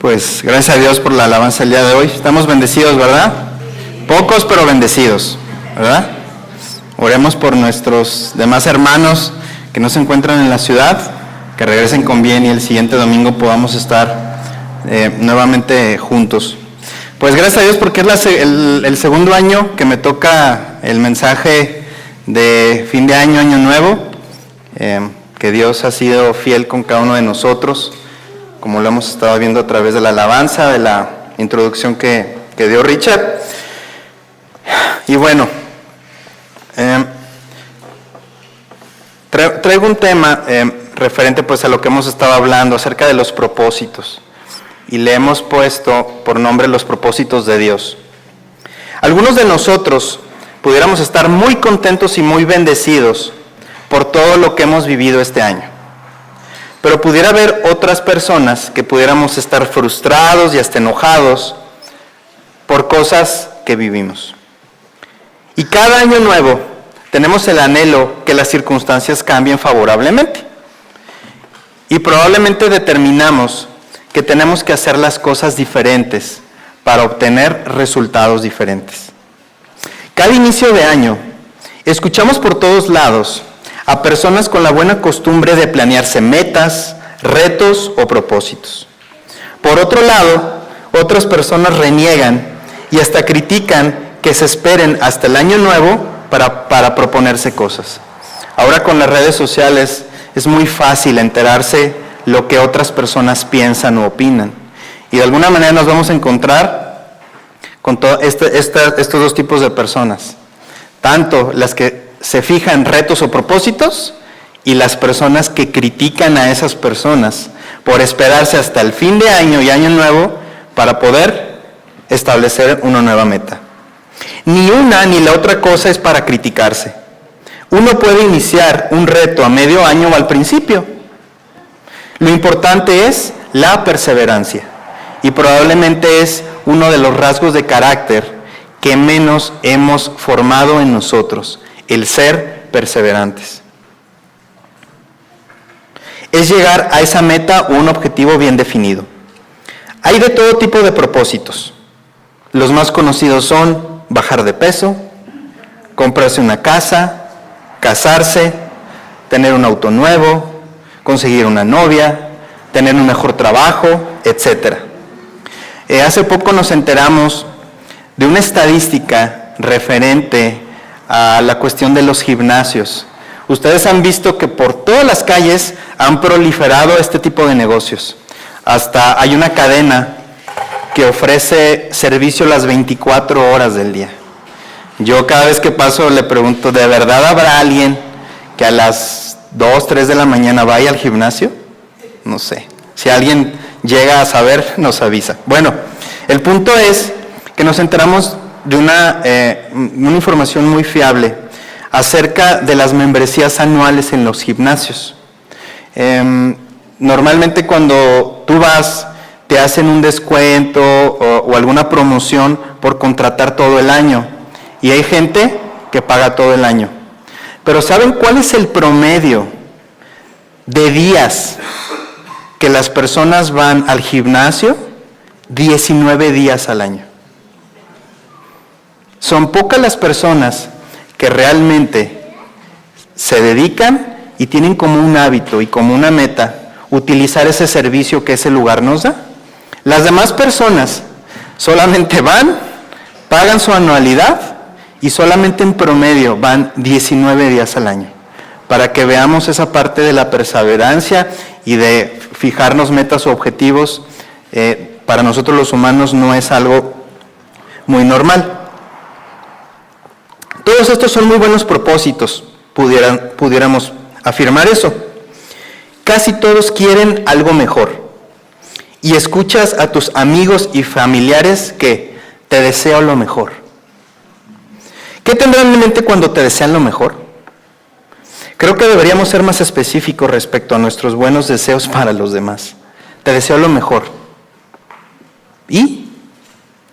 Pues gracias a Dios por la alabanza el día de hoy. Estamos bendecidos, ¿verdad? Pocos, pero bendecidos, ¿verdad? Oremos por nuestros demás hermanos que no se encuentran en la ciudad, que regresen con bien y el siguiente domingo podamos estar nuevamente juntos. Pues gracias a Dios porque es el segundo año que me toca el mensaje de fin de año, año nuevo, que Dios ha sido fiel con cada uno de nosotros, como lo hemos estado viendo a través de la alabanza, de la introducción que dio Richard. Y bueno, traigo un tema referente pues a lo que hemos estado hablando acerca de los propósitos, y le hemos puesto por nombre los propósitos de Dios. Algunos de nosotros pudiéramos estar muy contentos y muy bendecidos por todo lo que hemos vivido este año. Pero pudiera haber otras personas que pudiéramos estar frustrados y hasta enojados por cosas que vivimos. Y cada año nuevo tenemos el anhelo que las circunstancias cambien favorablemente. Y probablemente determinamos que tenemos que hacer las cosas diferentes para obtener resultados diferentes. Cada inicio de año escuchamos por todos lados a personas con la buena costumbre de planearse metas, retos o propósitos. Por otro lado, otras personas reniegan y hasta critican que se esperen hasta el año nuevo para proponerse cosas. Ahora con las redes sociales es muy fácil enterarse lo que otras personas piensan o opinan. Y de alguna manera nos vamos a encontrar con estos dos tipos de personas. Tanto las que se fijan retos o propósitos y las personas que critican a esas personas por esperarse hasta el fin de año y año nuevo para poder establecer una nueva meta. Ni una ni la otra cosa es para criticarse. Uno puede iniciar un reto a medio año o al principio. Lo importante es la perseverancia, y probablemente es uno de los rasgos de carácter que menos hemos formado en nosotros, el ser perseverantes. Es llegar a esa meta o un objetivo bien definido. Hay de todo tipo de propósitos. Los más conocidos son bajar de peso, comprarse una casa, casarse, tener un auto nuevo, conseguir una novia, tener un mejor trabajo, etc. Hace poco nos enteramos de una estadística referente a la cuestión de los gimnasios. Ustedes han visto que por todas las calles han proliferado este tipo de negocios. Hasta hay una cadena que ofrece servicio las 24 horas del día. Yo cada vez que paso le pregunto, ¿de verdad habrá alguien que a las 2, 3 de la mañana vaya al gimnasio? No sé. Si alguien llega a saber, nos avisa. Bueno, el punto es que nos enteramos de una información muy fiable acerca de las membresías anuales en los gimnasios. Normalmente cuando tú vas, te hacen un descuento o alguna promoción por contratar todo el año. Y hay gente que paga todo el año. Pero ¿saben cuál es el promedio de días que las personas van al gimnasio? 19 días al año. Son pocas las personas que realmente se dedican y tienen como un hábito y como una meta utilizar ese servicio que ese lugar nos da. Las demás personas solamente van, pagan su anualidad y solamente en promedio van 19 días al año. Para que veamos esa parte de la perseverancia y de fijarnos metas o objetivos, para nosotros los humanos no es algo muy normal. Todos estos son muy buenos propósitos, pudiéramos afirmar eso. Casi todos quieren algo mejor. Y escuchas a tus amigos y familiares que te deseo lo mejor. ¿Qué tendrán en mente cuando te desean lo mejor? Creo que deberíamos ser más específicos respecto a nuestros buenos deseos para los demás. Te deseo lo mejor. ¿Y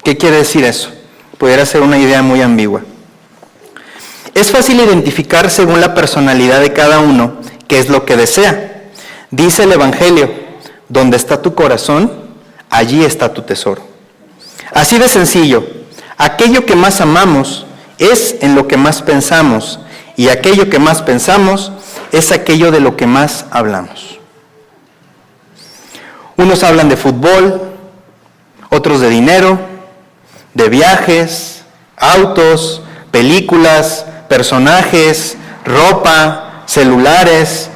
qué quiere decir eso? Pudiera ser una idea muy ambigua. Es fácil identificar según la personalidad de cada uno qué es lo que desea. Dice el Evangelio, donde está tu corazón, allí está tu tesoro. Así de sencillo, aquello que más amamos es en lo que más pensamos, y aquello que más pensamos es aquello de lo que más hablamos. Unos hablan de fútbol, otros de dinero, de viajes, autos, películas, personajes, ropa, celulares,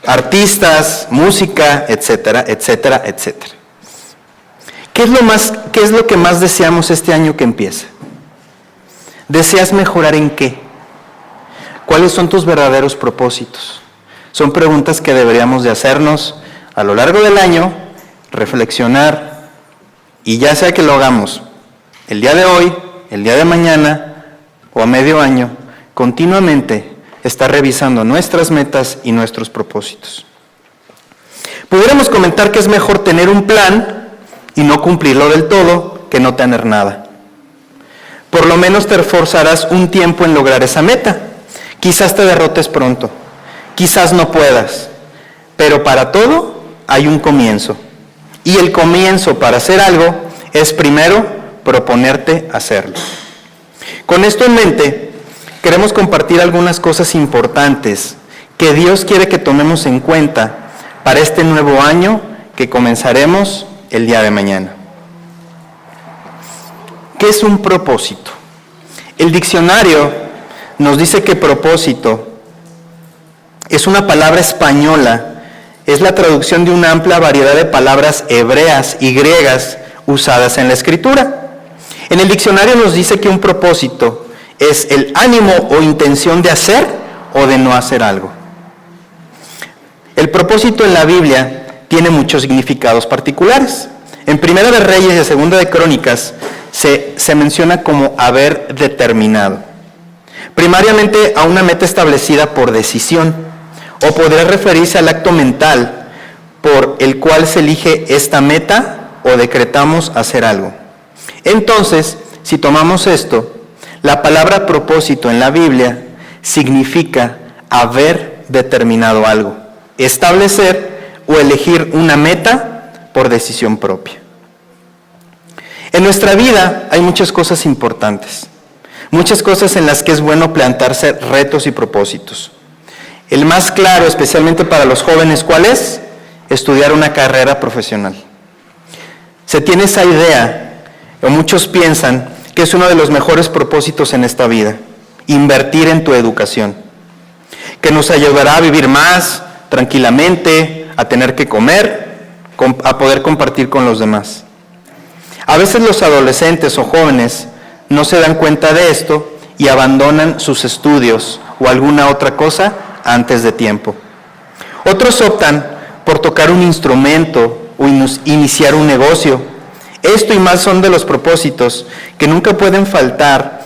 artistas, música, etcétera, etcétera, etcétera. ¿Qué es lo que más deseamos este año que empieza? ¿Deseas mejorar en qué? ¿Cuáles son tus verdaderos propósitos? Son preguntas que deberíamos de hacernos a lo largo del año, reflexionar, y ya sea que lo hagamos el día de hoy, el día de mañana o a medio año, continuamente estar revisando nuestras metas y nuestros propósitos. Pudiéramos comentar que es mejor tener un plan y no cumplirlo del todo que no tener nada. Por lo menos te esforzarás un tiempo en lograr esa meta. Quizás te derrotes pronto, quizás no puedas, pero para todo hay un comienzo. Y el comienzo para hacer algo es primero proponerte hacerlo. Con esto en mente, queremos compartir algunas cosas importantes que Dios quiere que tomemos en cuenta para este nuevo año que comenzaremos el día de mañana. ¿Qué es un propósito? El diccionario nos dice que propósito es una palabra española, es la traducción de una amplia variedad de palabras hebreas y griegas usadas en la Escritura. En el diccionario nos dice que un propósito es el ánimo o intención de hacer o de no hacer algo. El propósito en la Biblia tiene muchos significados particulares. En Primera de Reyes y Segunda de Crónicas se menciona como haber determinado. Primariamente a una meta establecida por decisión, o podría referirse al acto mental por el cual se elige esta meta o decretamos hacer algo. Entonces, si tomamos esto, la palabra propósito en la Biblia significa haber determinado algo, establecer o elegir una meta por decisión propia. En nuestra vida hay muchas cosas importantes, muchas cosas en las que es bueno plantearse retos y propósitos. El más claro, especialmente para los jóvenes, ¿cuál es? Estudiar una carrera profesional. Se tiene esa idea, o muchos piensan que es uno de los mejores propósitos en esta vida, invertir en tu educación, que nos ayudará a vivir más tranquilamente, a tener que comer, a poder compartir con los demás. A veces los adolescentes o jóvenes no se dan cuenta de esto y abandonan sus estudios o alguna otra cosa antes de tiempo. Otros optan por tocar un instrumento o iniciar un negocio. Esto y más son de los propósitos que nunca pueden faltar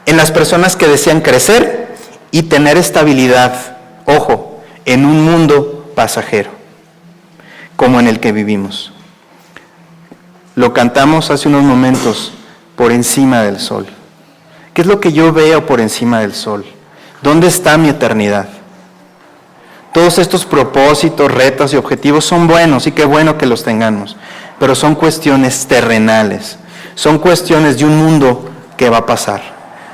en las personas que desean crecer y tener estabilidad, ojo, en un mundo pasajero, como en el que vivimos. Lo cantamos hace unos momentos, por encima del sol. ¿Qué es lo que yo veo por encima del sol? ¿Dónde está mi eternidad? Todos estos propósitos, retos y objetivos son buenos y qué bueno que los tengamos, pero son cuestiones terrenales, son cuestiones de un mundo que va a pasar.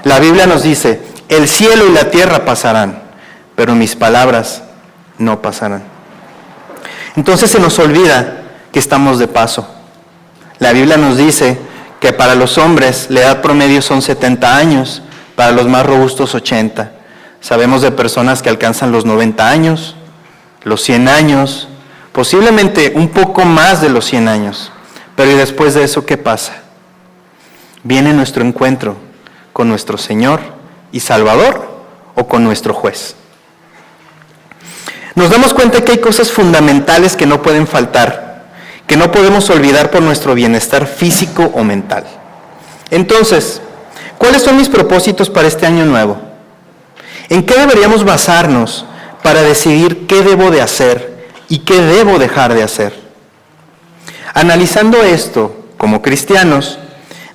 La Biblia nos dice, el cielo y la tierra pasarán, pero mis palabras no pasarán. Entonces se nos olvida que estamos de paso. La Biblia nos dice que para los hombres la edad promedio son 70 años, para los más robustos 80. Sabemos de personas que alcanzan los 90 años, los 100 años, posiblemente un poco más de los 100 años. Pero ¿y después de eso qué pasa? ¿Viene nuestro encuentro con nuestro Señor y Salvador o con nuestro juez? Nos damos cuenta que hay cosas fundamentales que no pueden faltar, que no podemos olvidar por nuestro bienestar físico o mental. Entonces, ¿cuáles son mis propósitos para este año nuevo? ¿En qué deberíamos basarnos para decidir qué debo de hacer y qué debo dejar de hacer? Analizando esto, como cristianos,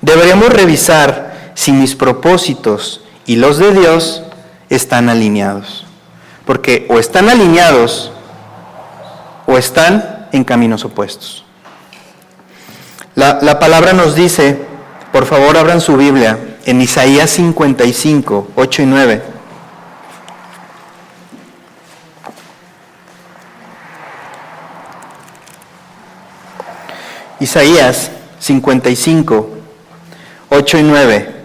deberíamos revisar si mis propósitos y los de Dios están alineados. Porque o están alineados o están andar en caminos opuestos. La palabra nos dice, por favor abran su Biblia, en Isaías 55, 8 y 9. Isaías 55, 8 y 9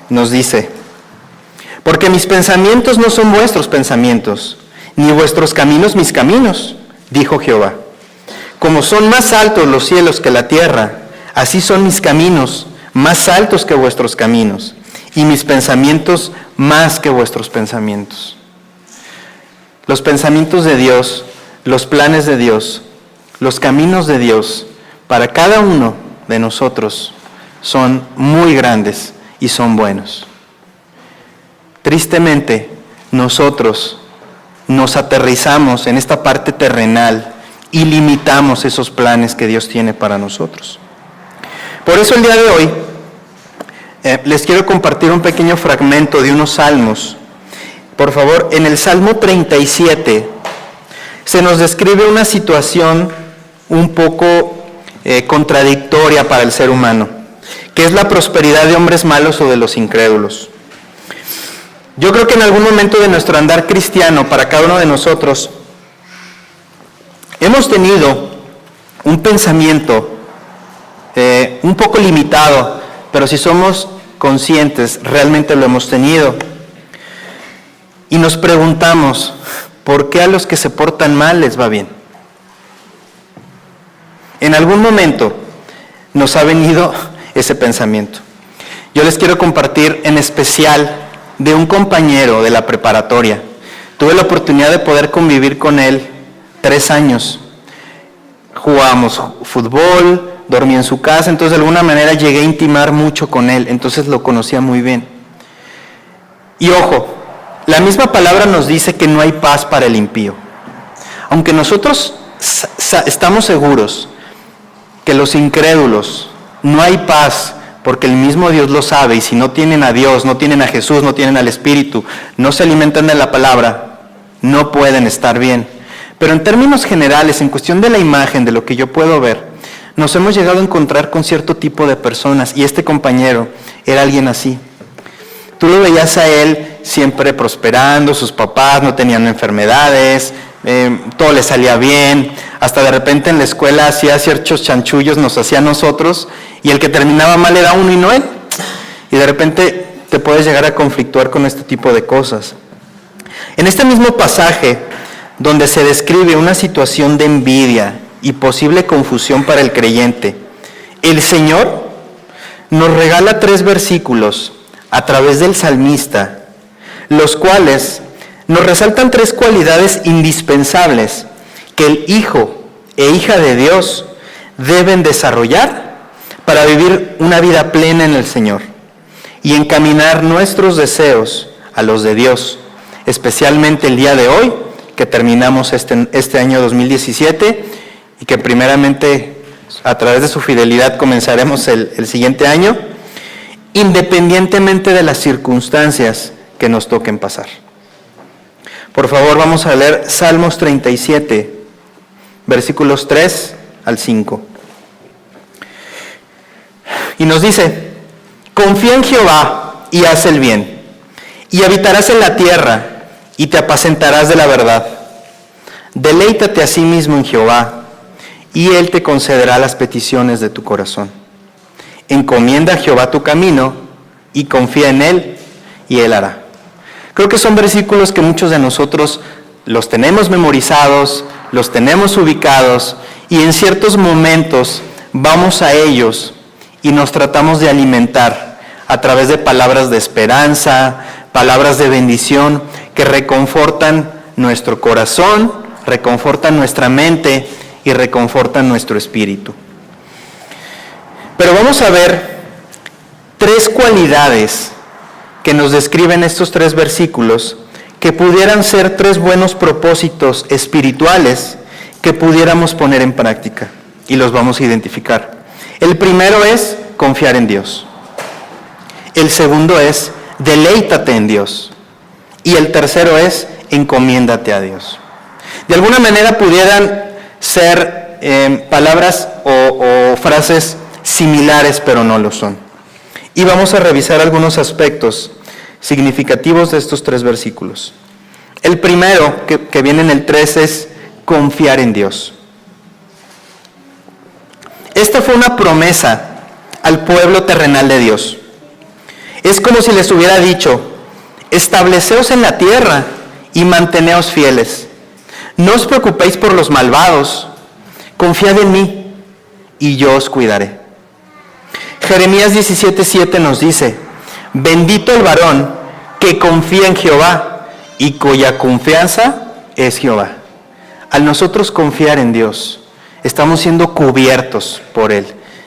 nos dice: porque mis pensamientos no son vuestros pensamientos, ni vuestros caminos mis caminos, dijo Jehová. Como son más altos los cielos que la tierra, así son mis caminos más altos que vuestros caminos, y mis pensamientos más que vuestros pensamientos. Los pensamientos de Dios, los planes de Dios, los caminos de Dios, para cada uno de nosotros son muy grandes y son buenos. Tristemente, nosotros nos aterrizamos en esta parte terrenal y limitamos esos planes que Dios tiene para nosotros. Por eso el día de hoy les quiero compartir un pequeño fragmento de unos salmos. Por favor, en el Salmo 37 se nos describe una situación un poco contradictoria para el ser humano, que es la prosperidad de hombres malos o de los incrédulos. Yo creo que en algún momento de nuestro andar cristiano, para cada uno de nosotros, hemos tenido un pensamiento un poco limitado, pero si somos conscientes, realmente lo hemos tenido. Y nos preguntamos, ¿por qué a los que se portan mal les va bien? En algún momento nos ha venido ese pensamiento. Yo les quiero compartir en especial de un compañero de la preparatoria. Tuve la oportunidad de poder convivir con él 3 años. Jugábamos fútbol, dormí en su casa, entonces de alguna manera llegué a intimar mucho con él, entonces lo conocía muy bien. Y ojo, la misma palabra nos dice que no hay paz para el impío. Aunque nosotros estamos seguros que los incrédulos no hay paz, porque el mismo Dios lo sabe, y si no tienen a Dios, no tienen a Jesús, no tienen al Espíritu, no se alimentan de la palabra, no pueden estar bien. Pero en términos generales, en cuestión de la imagen, de lo que yo puedo ver, nos hemos llegado a encontrar con cierto tipo de personas, y este compañero era alguien así. Tú lo veías a él siempre prosperando, sus papás no tenían enfermedades, todo le salía bien, hasta de repente en la escuela hacía ciertos chanchullos, nos hacía a nosotros, y el que terminaba mal era uno y no él. Y de repente te puedes llegar a conflictuar con este tipo de cosas. En este mismo pasaje, donde se describe una situación de envidia y posible confusión para el creyente, el Señor nos regala 3 versículos a través del salmista, los cuales nos resaltan 3 cualidades indispensables que el hijo e hija de Dios deben desarrollar para vivir una vida plena en el Señor y encaminar nuestros deseos a los de Dios, especialmente el día de hoy, que terminamos este año 2017 y que primeramente a través de su fidelidad comenzaremos el siguiente año, independientemente de las circunstancias que nos toquen pasar. Por favor, vamos a leer Salmos 37, versículos 3 al 5. Y nos dice: confía en Jehová y haz el bien, y habitarás en la tierra, y te apacentarás de la verdad. Deleítate a sí mismo en Jehová, y Él te concederá las peticiones de tu corazón. Encomienda a Jehová tu camino, y confía en Él, y Él hará. Creo que son versículos que muchos de nosotros los tenemos memorizados, los tenemos ubicados, y en ciertos momentos vamos a ellos y nos tratamos de alimentar a través de palabras de esperanza, palabras de bendición que reconfortan nuestro corazón, reconfortan nuestra mente y reconfortan nuestro espíritu. Pero vamos a ver 3 cualidades que nos describen estos 3 versículos que pudieran ser 3 buenos propósitos espirituales que pudiéramos poner en práctica, y los vamos a identificar. El primero es confiar en Dios. El segundo es deleítate en Dios. Y el tercero es encomiéndate a Dios. de alguna manera pudieran ser palabras o frases similares, pero no lo son. Y vamos a revisar algunos aspectos significativos de estos 3 versículos. El primero, que viene en el 3, es confiar en Dios. Esta fue una promesa al pueblo terrenal de Dios. Es como si les hubiera dicho: estableceos en la tierra y manteneos fieles. No os preocupéis por los malvados, confiad en mí y yo os cuidaré. Jeremías 17:7 nos dice: bendito el varón que confía en Jehová y cuya confianza es Jehová. Al nosotros confiar en Dios, estamos siendo cubiertos por Él,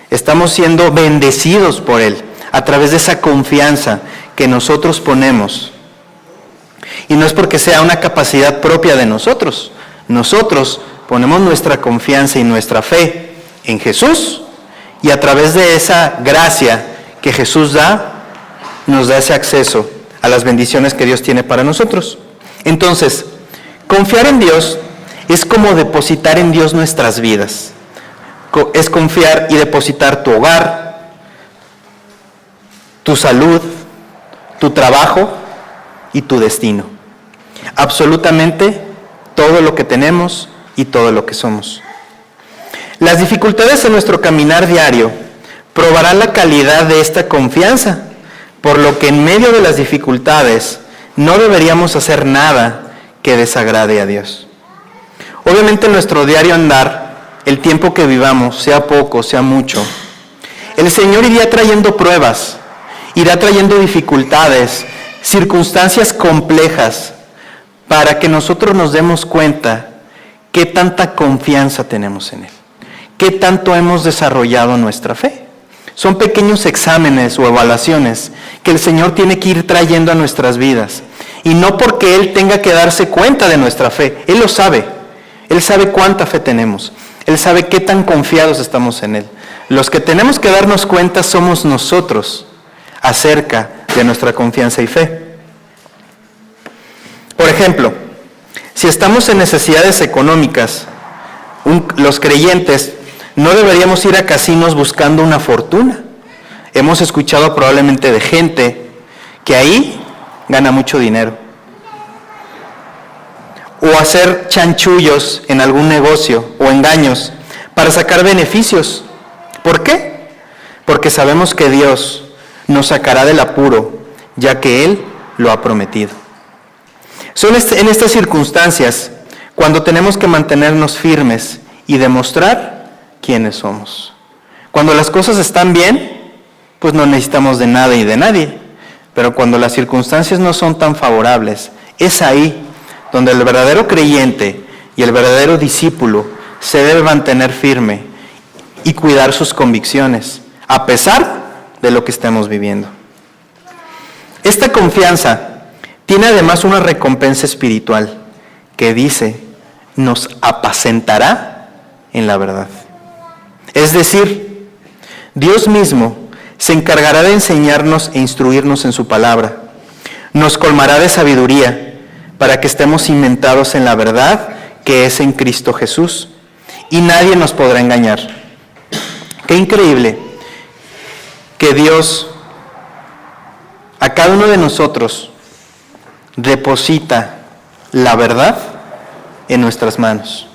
estamos siendo bendecidos por Él a través de esa confianza que nosotros ponemos. Y no es porque sea una capacidad propia de nosotros. Nosotros ponemos nuestra confianza y nuestra fe en Jesús, y a través de esa gracia que Jesús da, nos da ese acceso a las bendiciones que Dios tiene para nosotros. Entonces, confiar en Dios es como depositar en Dios nuestras vidas. Es confiar y depositar tu hogar, tu salud, tu trabajo y tu destino. Absolutamente todo lo que tenemos y todo lo que somos. Las dificultades en nuestro caminar diario probarán la calidad de esta confianza, por lo que en medio de las dificultades no deberíamos hacer nada que desagrade a Dios. Obviamente en nuestro diario andar, el tiempo que vivamos, sea poco, sea mucho, el Señor irá trayendo pruebas, irá trayendo dificultades, circunstancias complejas, para que nosotros nos demos cuenta qué tanta confianza tenemos en Él, qué tanto hemos desarrollado nuestra fe. Son pequeños exámenes o evaluaciones que el Señor tiene que ir trayendo a nuestras vidas. Y no porque Él tenga que darse cuenta de nuestra fe, Él lo sabe. Él sabe cuánta fe tenemos, Él sabe qué tan confiados estamos en Él. Los que tenemos que darnos cuenta somos nosotros acerca de nuestra confianza y fe. Por ejemplo, si estamos en necesidades económicas, los creyentes no deberíamos ir a casinos buscando una fortuna. Hemos escuchado probablemente de gente que ahí gana mucho dinero. O hacer chanchullos en algún negocio o engaños para sacar beneficios. ¿Por qué? Porque sabemos que Dios nos sacará del apuro, ya que Él lo ha prometido. Son en estas circunstancias cuando tenemos que mantenernos firmes y demostrar quiénes somos. Cuando las cosas están bien, pues no necesitamos de nada y de nadie. Pero cuando las circunstancias no son tan favorables, es ahí donde el verdadero creyente y el verdadero discípulo se debe mantener firme y cuidar sus convicciones, a pesar de lo que estemos viviendo. Esta confianza tiene además una recompensa espiritual que dice: nos apacentará en la verdad. Es decir, Dios mismo se encargará de enseñarnos e instruirnos en su palabra. Nos colmará de sabiduría para que estemos cimentados en la verdad que es en Cristo Jesús, y nadie nos podrá engañar. Qué increíble que Dios a cada uno de nosotros deposita la verdad en nuestras manos.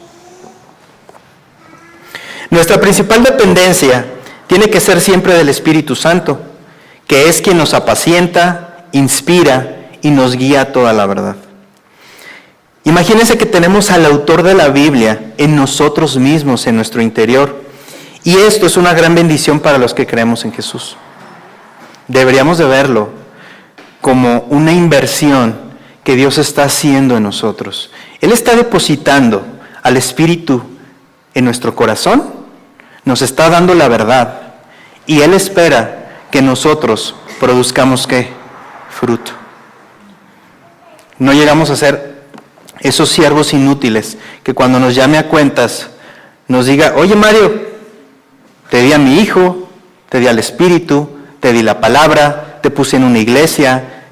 Nuestra principal dependencia tiene que ser siempre del Espíritu Santo, que es quien nos apacienta, inspira y nos guía a toda la verdad. Imagínense que tenemos al autor de la Biblia en nosotros mismos, en nuestro interior. Y esto es una gran bendición para los que creemos en Jesús. Deberíamos de verlo como una inversión que Dios está haciendo en nosotros. Él está depositando al Espíritu en nuestro corazón, nos está dando la verdad, y Él espera que nosotros produzcamos ¿qué? Fruto. No llegamos a ser esos siervos inútiles que cuando nos llame a cuentas nos diga: oye Mario, te di a mi hijo, te di al Espíritu, te di la palabra, te puse en una iglesia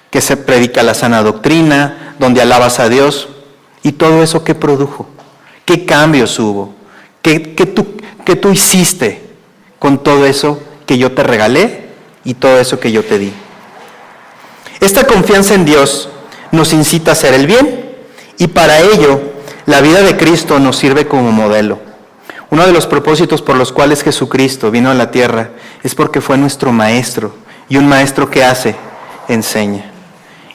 que se predica la sana doctrina, donde alabas a Dios, ¿Y todo eso qué produjo? ¿Qué cambios hubo? ¿Qué tú hiciste con todo eso que yo te regalé y todo eso que yo te di? Esta confianza en Dios nos incita a hacer el bien y para ello la vida de Cristo nos sirve como modelo. Uno de los propósitos por los cuales Jesucristo vino a la tierra es porque fue nuestro maestro, y un maestro que hace, enseña.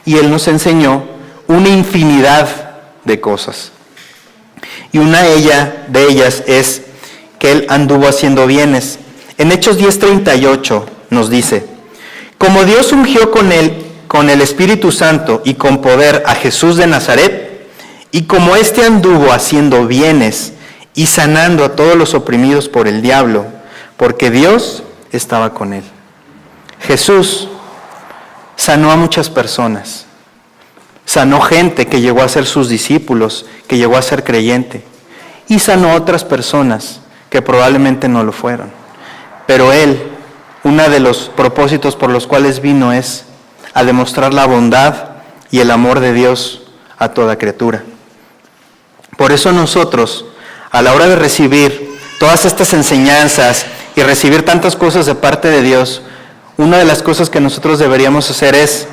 Y Él nos enseñó una infinidad de cosas. Y una de ellas es que Él anduvo haciendo bienes. En Hechos 10:38 nos dice: como Dios ungió con el Espíritu Santo y con poder a Jesús de Nazaret, y como éste anduvo haciendo bienes y sanando a todos los oprimidos por el diablo, porque Dios estaba con él. Jesús sanó a muchas personas. Sanó gente que llegó a ser sus discípulos, que llegó a ser creyente. Y sanó a otras personas que probablemente no lo fueron. Pero Él, uno de los propósitos por los cuales vino es a demostrar la bondad y el amor de Dios a toda criatura. Por eso nosotros, a la hora de recibir todas estas enseñanzas y recibir tantas cosas de parte de Dios, una de las cosas que nosotros deberíamos hacer es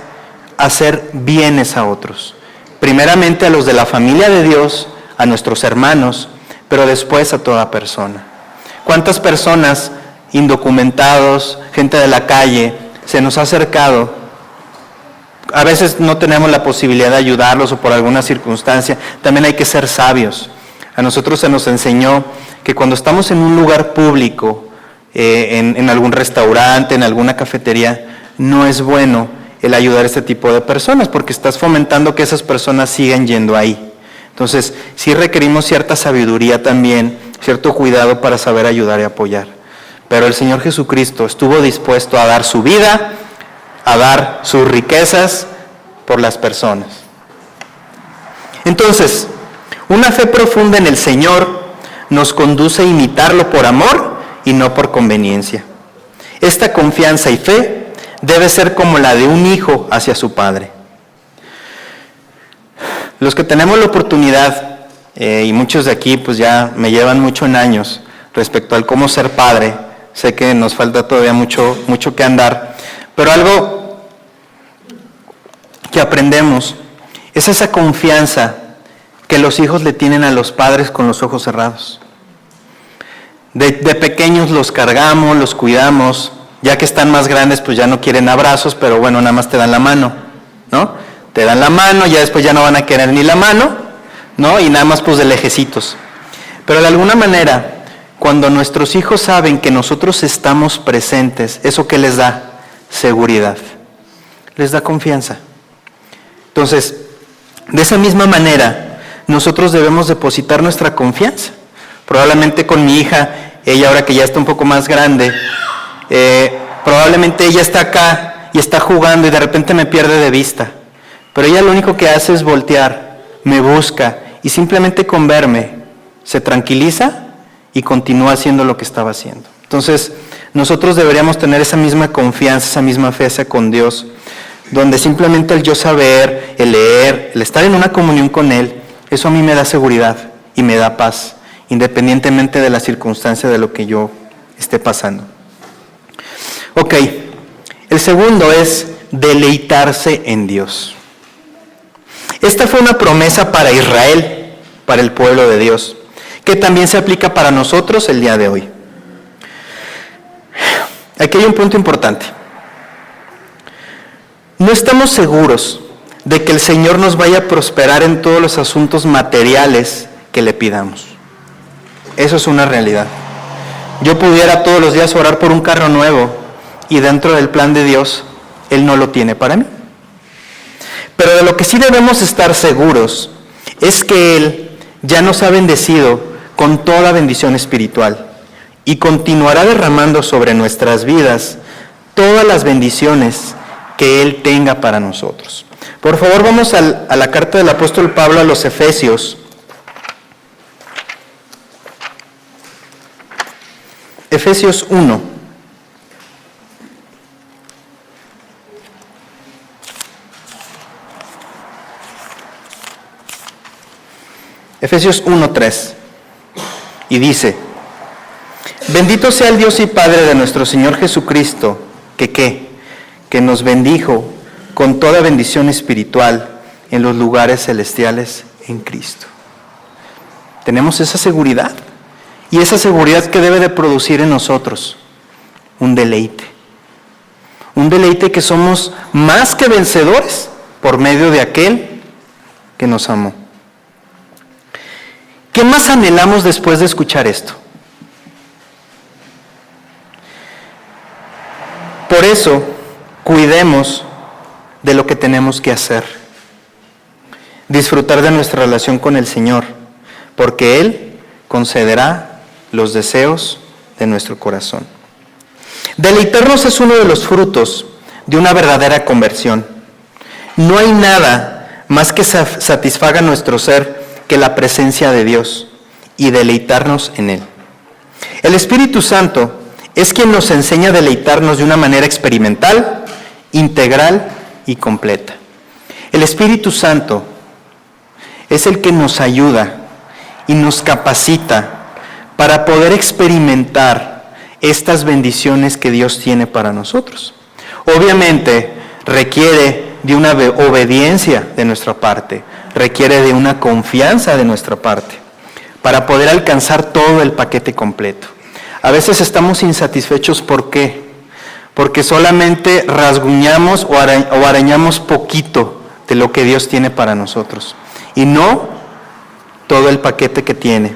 hacer bienes a otros. Primeramente a los de la familia de Dios, a nuestros hermanos, pero después a toda persona. ¿Cuántas personas, indocumentados, gente de la calle, se nos ha acercado? A veces no tenemos la posibilidad de ayudarlos o por alguna circunstancia. También hay que ser sabios. A nosotros se nos enseñó que cuando estamos en un lugar público, en algún restaurante, en alguna cafetería, no es bueno el ayudar a este tipo de personas porque estás fomentando que esas personas sigan yendo ahí. Entonces, sí requerimos cierta sabiduría también, cierto cuidado para saber ayudar y apoyar. Pero el Señor Jesucristo estuvo dispuesto a dar su vida, a dar sus riquezas por las personas. Entonces, una fe profunda en el Señor nos conduce a imitarlo por amor y no por conveniencia. Esta confianza y fe debe ser como la de un hijo hacia su padre. Los que tenemos la oportunidad, y muchos de aquí pues ya me llevan mucho en años respecto al cómo ser padre, sé que nos falta todavía mucho que andar, pero algo que aprendemos es esa confianza que los hijos le tienen a los padres con los ojos cerrados. De pequeños los cargamos, los cuidamos, ya que están más grandes pues ya no quieren abrazos, pero bueno, nada más te dan la mano, ¿no? Te dan la mano, ya después ya no van a querer ni la mano, ¿no? Y nada más pues de lejecitos. Pero de alguna manera, cuando nuestros hijos saben que nosotros estamos presentes, ¿eso qué les da? Seguridad. Les da confianza. Entonces, de esa misma manera, nosotros debemos depositar nuestra confianza. Probablemente con mi hija, ella ahora que ya está un poco más grande, probablemente ella está acá y está jugando y de repente me pierde de vista. Pero ella lo único que hace es voltear, me busca y simplemente con verme se tranquiliza y continúa haciendo lo que estaba haciendo. Entonces, nosotros deberíamos tener esa misma confianza, esa misma fe hacia con Dios, donde simplemente el yo saber, el leer, el estar en una comunión con Él, eso a mí me da seguridad y me da paz, independientemente de la circunstancia de lo que yo esté pasando. Ok, el segundo es deleitarse en Dios. Esta fue una promesa para Israel, para el pueblo de Dios, que también se aplica para nosotros el día de hoy. Aquí hay un punto importante. No estamos seguros de que el Señor nos vaya a prosperar en todos los asuntos materiales que le pidamos. Eso es una realidad. Yo pudiera todos los días orar por un carro nuevo y dentro del plan de Dios, Él no lo tiene para mí. Pero de lo que sí debemos estar seguros es que Él ya nos ha bendecido con toda bendición espiritual y continuará derramando sobre nuestras vidas todas las bendiciones que Él tenga para nosotros. Por favor, vamos a la carta del apóstol Pablo a los Efesios. Efesios 1. Efesios 1:3. Y dice: bendito sea el Dios y Padre de nuestro Señor Jesucristo, que nos bendijo con toda bendición espiritual en los lugares celestiales en Cristo. Tenemos esa seguridad, y esa seguridad que debe de producir en nosotros un deleite que somos más que vencedores por medio de aquel que nos amó. ¿Qué más anhelamos después de escuchar esto? Por eso, cuidemos de lo que tenemos que hacer. Disfrutar de nuestra relación con el Señor, porque Él concederá los deseos de nuestro corazón. Deleitarnos es uno de los frutos de una verdadera conversión. No hay nada más que satisfaga nuestro ser que la presencia de Dios y deleitarnos en Él. El Espíritu Santo es quien nos enseña a deleitarnos de una manera experimental, integral y completa. El Espíritu Santo es el que nos ayuda y nos capacita para poder experimentar estas bendiciones que Dios tiene para nosotros. Obviamente requiere de una obediencia de nuestra parte, requiere de una confianza de nuestra parte, para poder alcanzar todo el paquete completo. A veces estamos insatisfechos, ¿por qué? Porque solamente rasguñamos o arañamos poquito de lo que Dios tiene para nosotros, y no todo el paquete que tiene.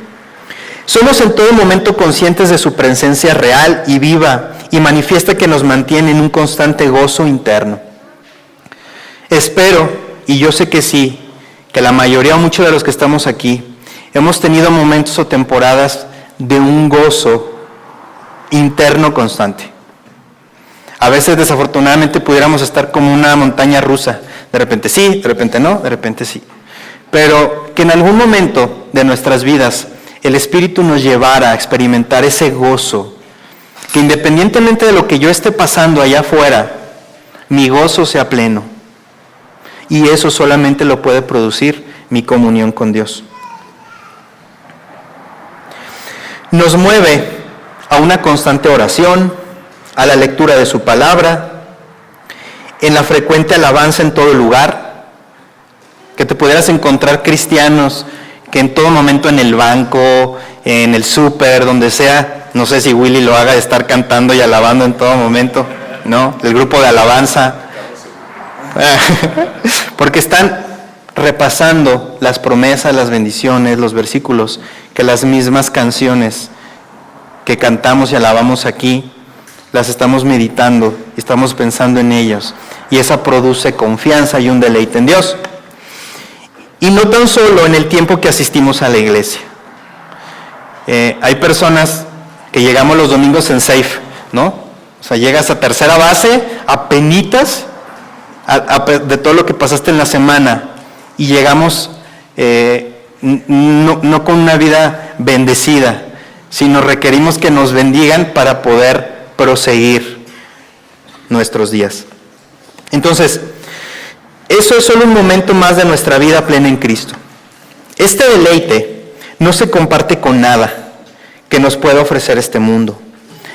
Somos en todo momento conscientes de su presencia real y viva y manifiesta que nos mantiene en un constante gozo interno. Espero, y yo sé que sí, que la mayoría o muchos de los que estamos aquí hemos tenido momentos o temporadas de un gozo interno constante. A veces desafortunadamente pudiéramos estar como una montaña rusa, de repente sí, de repente no, de repente sí. Pero que en algún momento de nuestras vidas el Espíritu nos llevara a experimentar ese gozo, que independientemente de lo que yo esté pasando allá afuera, mi gozo sea pleno. Y eso solamente lo puede producir mi comunión con Dios. Nos mueve a una constante oración, a la lectura de su palabra, en la frecuente alabanza en todo lugar, que te pudieras encontrar cristianos que en todo momento en el banco, en el súper, donde sea, no sé si Willy lo haga, de estar cantando y alabando en todo momento, ¿no? El grupo de alabanza, porque están repasando las promesas, las bendiciones, los versículos, que las mismas canciones que cantamos y alabamos aquí, las estamos meditando y estamos pensando en ellos, y esa produce confianza y un deleite en Dios. Y no tan solo en el tiempo que asistimos a la iglesia. Hay personas que llegamos los domingos en safe, ¿no? O sea, llegas a tercera base, apenitas de todo lo que pasaste en la semana, y llegamos no con una vida bendecida, sino requerimos que nos bendigan para poder proseguir nuestros días. Entonces, eso es solo un momento más de nuestra vida plena en Cristo. Este deleite no se comparte con nada que nos pueda ofrecer este mundo.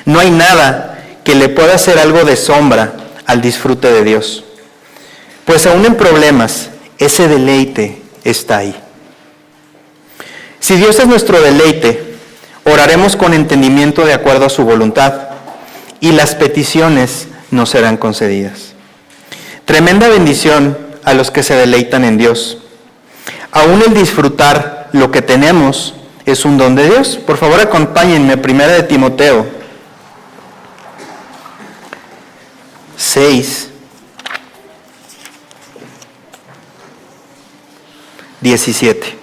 No hay nada que le pueda hacer algo de sombra al disfrute de Dios. Pues aún en problemas, ese deleite está ahí. Si Dios es nuestro deleite, oraremos con entendimiento de acuerdo a su voluntad, y las peticiones nos serán concedidas. Tremenda bendición a los que se deleitan en Dios. Aún el disfrutar lo que tenemos es un don de Dios. Por favor, acompáñenme, 1 de Timoteo 6, 17.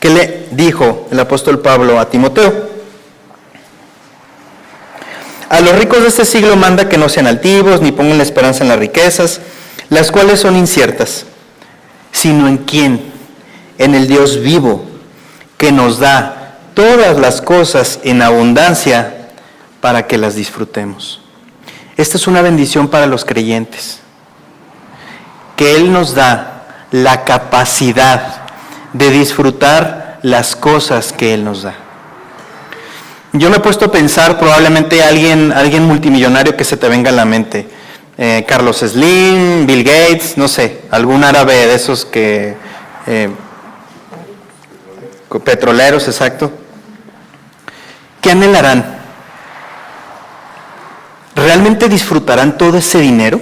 ¿Qué le dijo el apóstol Pablo a Timoteo? A los ricos de este siglo manda que no sean altivos, ni pongan la esperanza en las riquezas, las cuales son inciertas, sino en quién, en el Dios vivo, que nos da todas las cosas en abundancia para que las disfrutemos. Esta es una bendición para los creyentes. que Él nos da la capacidad de disfrutar las cosas que Él nos da. Yo me he puesto a pensar, probablemente alguien multimillonario que se te venga a la mente, Carlos Slim, Bill Gates, no sé, algún árabe de esos que petroleros, exacto. ¿Qué anhelarán? ¿Realmente disfrutarán todo ese dinero?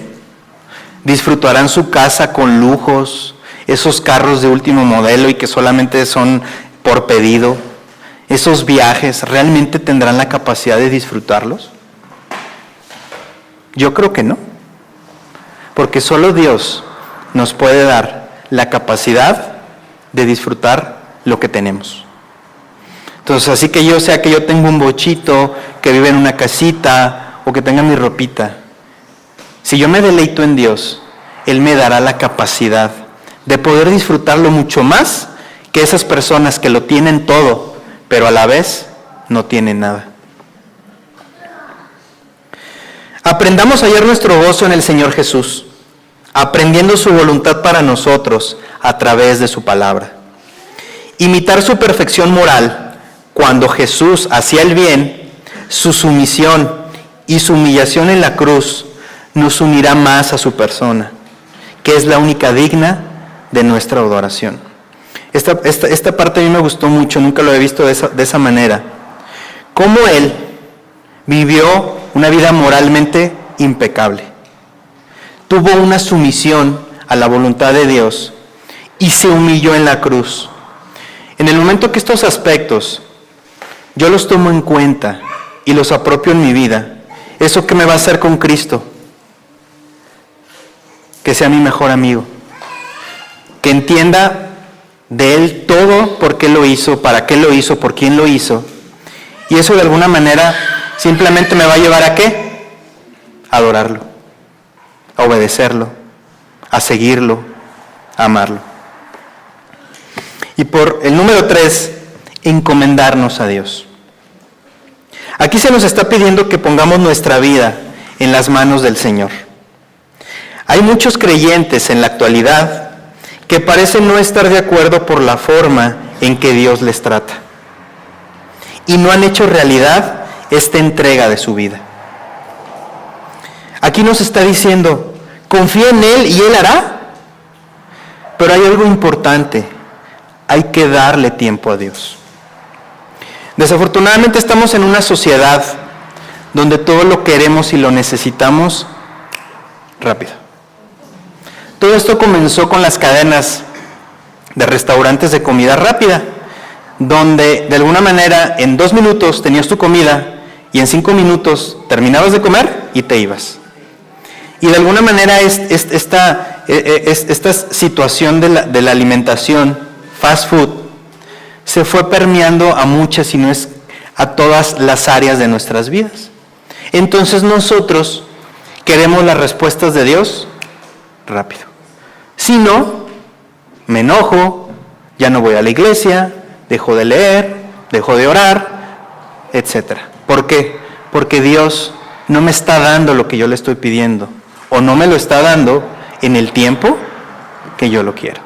¿Disfrutarán su casa con lujos, esos carros de último modelo y que solamente son por pedido? ¿Esos viajes realmente tendrán la capacidad de disfrutarlos? Yo creo que no, porque solo Dios nos puede dar la capacidad de disfrutar lo que tenemos. Entonces, así que yo sea que yo tengo un bochito, que vive en una casita o que tenga mi ropita, si yo me deleito en Dios, Él me dará la capacidad de poder disfrutarlo mucho más que esas personas que lo tienen todo, pero a la vez no tienen nada. Aprendamos a hallar nuestro gozo en el Señor Jesús, aprendiendo su voluntad para nosotros a través de su palabra. Imitar su perfección moral cuando Jesús hacía el bien, su sumisión y su humillación en la cruz nos unirá más a su persona, que es la única digna de nuestra adoración. Esta parte a mí me gustó mucho, nunca lo he visto de esa manera. Cómo Él vivió una vida moralmente impecable. Tuvo una sumisión a la voluntad de Dios y se humilló en la cruz. En el momento que estos aspectos yo los tomo en cuenta y los apropio en mi vida, ¿eso qué me va a hacer con Cristo? Que sea mi mejor amigo. Que entienda de Él todo, por qué lo hizo, para qué lo hizo, por quién lo hizo. Y eso de alguna manera simplemente me va a llevar ¿a qué? A adorarlo, a obedecerlo, a seguirlo, a amarlo. Y por el número 3, encomendarnos a Dios. Aquí se nos está pidiendo que pongamos nuestra vida en las manos del Señor. Hay muchos creyentes en la actualidad que parecen no estar de acuerdo por la forma en que Dios les trata. Y no han hecho realidad esta entrega de su vida. Aquí nos está diciendo, confía en Él y Él hará. Pero hay algo importante, hay que darle tiempo a Dios. Desafortunadamente estamos en una sociedad donde todo lo queremos y lo necesitamos rápido. Todo esto comenzó con las cadenas de restaurantes de comida rápida, donde de alguna manera en 2 minutos tenías tu comida y en 5 minutos terminabas de comer y te ibas. Y de alguna manera esta situación de la alimentación, fast food, se fue permeando a muchas, si no es a todas las áreas de nuestras vidas. Entonces nosotros queremos las respuestas de Dios rápido. Si no, me enojo, ya no voy a la iglesia, dejo de leer, dejo de orar, etc. ¿Por qué? Porque Dios no me está dando lo que yo le estoy pidiendo, o no me lo está dando en el tiempo que yo lo quiero.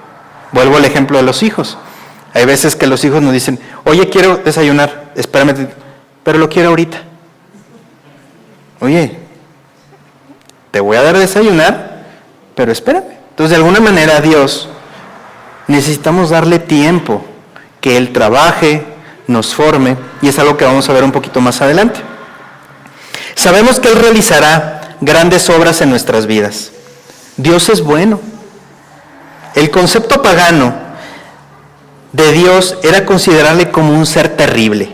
Vuelvo al ejemplo de los hijos. Hay veces que los hijos nos dicen, oye, quiero desayunar, espérame, pero lo quiero ahorita. Oye, te voy a dar desayunar, pero espérame. Entonces, de alguna manera, a Dios necesitamos darle tiempo, que Él trabaje, nos forme, y es algo que vamos a ver un poquito más adelante. Sabemos que Él realizará grandes obras en nuestras vidas. Dios es bueno. El concepto pagano de Dios era considerarle como un ser terrible.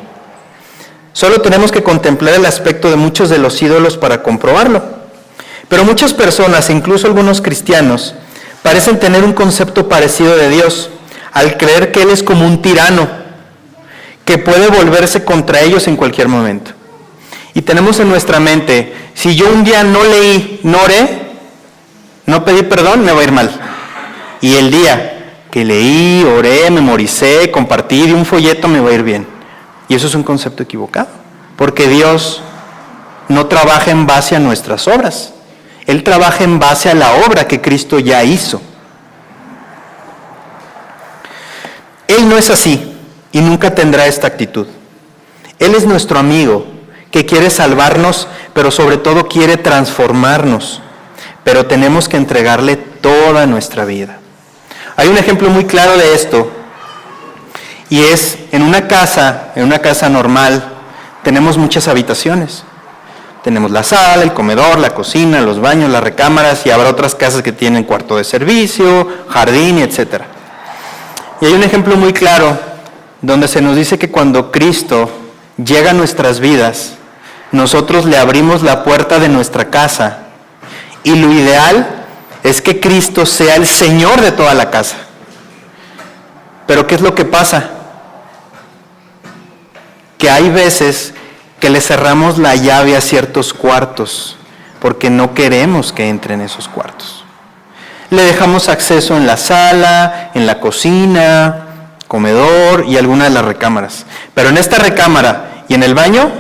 Solo tenemos que contemplar el aspecto de muchos de los ídolos para comprobarlo. Pero muchas personas, incluso algunos cristianos, parecen tener un concepto parecido de Dios, al creer que Él es como un tirano, que puede volverse contra ellos en cualquier momento. Y tenemos en nuestra mente, si yo un día no leí, no oré, no pedí perdón, me va a ir mal. Y el día que leí, oré, memoricé, compartí de un folleto, me va a ir bien. Y eso es un concepto equivocado, porque Dios no trabaja en base a nuestras obras. Él trabaja en base a la obra que Cristo ya hizo. Él no es así y nunca tendrá esta actitud. Él es nuestro amigo que quiere salvarnos, pero sobre todo quiere transformarnos. Pero tenemos que entregarle toda nuestra vida. Hay un ejemplo muy claro de esto, y es en una casa normal, tenemos muchas habitaciones. Tenemos la sala, el comedor, la cocina, los baños, las recámaras, y habrá otras casas que tienen cuarto de servicio, jardín, etc. Y hay un ejemplo muy claro donde se nos dice que cuando Cristo llega a nuestras vidas, nosotros le abrimos la puerta de nuestra casa, y lo ideal es que Cristo sea el Señor de toda la casa. Pero ¿qué es lo que pasa? Que hay veces que le cerramos la llave a ciertos cuartos porque no queremos que entre en esos cuartos. Le dejamos acceso en la sala, en la cocina, comedor y alguna de las recámaras. Pero en esta recámara y en el baño,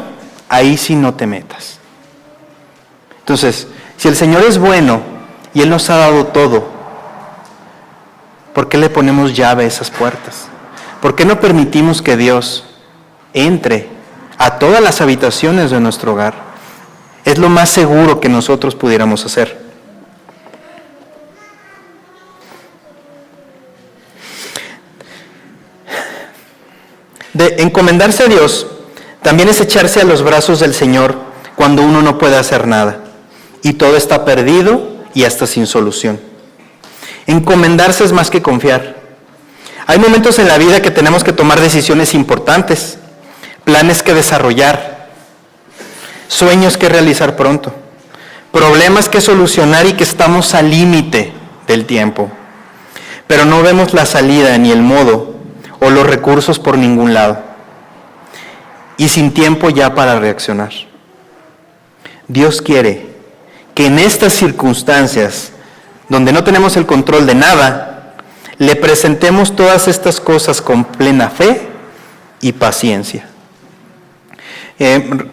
ahí sí no te metas. Entonces, si el Señor es bueno y Él nos ha dado todo, ¿por qué le ponemos llave a esas puertas? ¿Por qué no permitimos que Dios entre a todas las habitaciones de nuestro hogar? Es lo más seguro que nosotros pudiéramos hacer. De encomendarse a Dios también es echarse a los brazos del Señor cuando uno no puede hacer nada y todo está perdido y hasta sin solución. Encomendarse es más que confiar. Hay momentos en la vida que tenemos que tomar decisiones importantes, planes que desarrollar, sueños que realizar pronto, problemas que solucionar y que estamos al límite del tiempo, pero no vemos la salida ni el modo o los recursos por ningún lado y sin tiempo ya para reaccionar. Dios quiere que en estas circunstancias, donde no tenemos el control de nada, le presentemos todas estas cosas con plena fe y paciencia.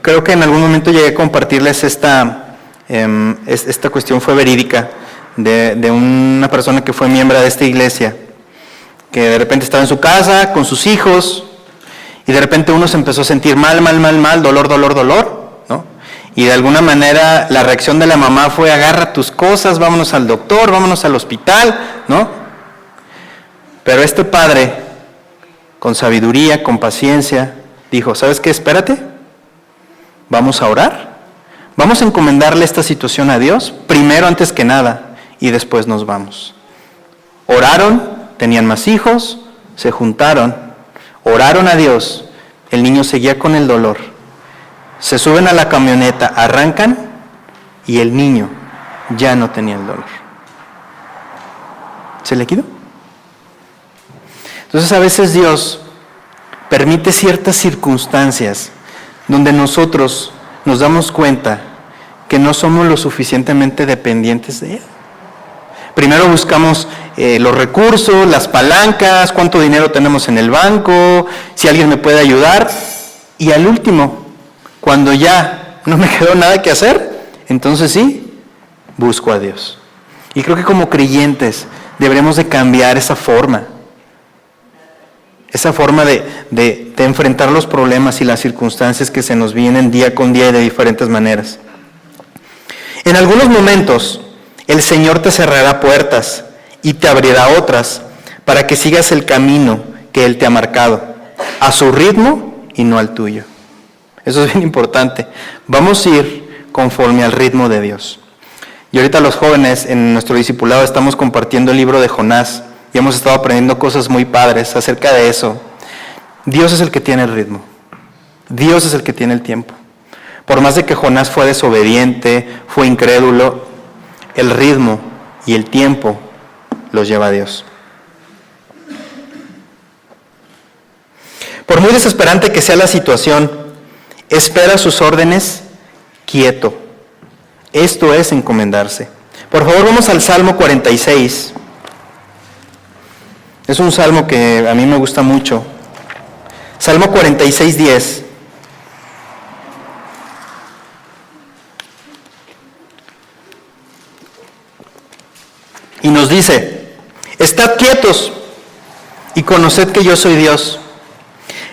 Creo que en algún momento llegué a compartirles esta cuestión, fue verídica, de una persona que fue miembro de esta iglesia, que de repente estaba en su casa con sus hijos, y de repente uno se empezó a sentir mal, dolor, ¿no? Y de alguna manera la reacción de la mamá fue: agarra tus cosas, vámonos al doctor, vámonos al hospital, ¿no? Pero este padre, con sabiduría, con paciencia, dijo: ¿sabes qué? Espérate, vamos a orar, vamos a encomendarle esta situación a Dios, primero antes que nada, y después nos vamos. Oraron, tenían más hijos, se juntaron, oraron a Dios, el niño seguía con el dolor, se suben a la camioneta, arrancan y el niño ya no tenía el dolor. ¿Se le quitó? Entonces a veces Dios permite ciertas circunstancias donde nosotros nos damos cuenta que no somos lo suficientemente dependientes de Él. Primero buscamos los recursos, las palancas, cuánto dinero tenemos en el banco, si alguien me puede ayudar, y al último, cuando ya no me quedó nada que hacer, entonces sí, busco a Dios. Y creo que como creyentes deberemos de cambiar esa forma de enfrentar los problemas y las circunstancias que se nos vienen día con día y de diferentes maneras. En algunos momentos, el Señor te cerrará puertas y te abrirá otras para que sigas el camino que Él te ha marcado, a su ritmo y no al tuyo. Eso es bien importante. Vamos a ir conforme al ritmo de Dios. Y ahorita los jóvenes en nuestro discipulado estamos compartiendo el libro de Jonás y hemos estado aprendiendo cosas muy padres acerca de eso. Dios es el que tiene el ritmo. Dios es el que tiene el tiempo. Por más de que Jonás fue desobediente, fue incrédulo, el ritmo y el tiempo los lleva a Dios. Por muy desesperante que sea la situación, espera sus órdenes quieto. Esto es encomendarse. Por favor, vamos al Salmo 46. Es un salmo que a mí me gusta mucho. Salmo 46, 10. Y nos dice, estad quietos y conoced que yo soy Dios.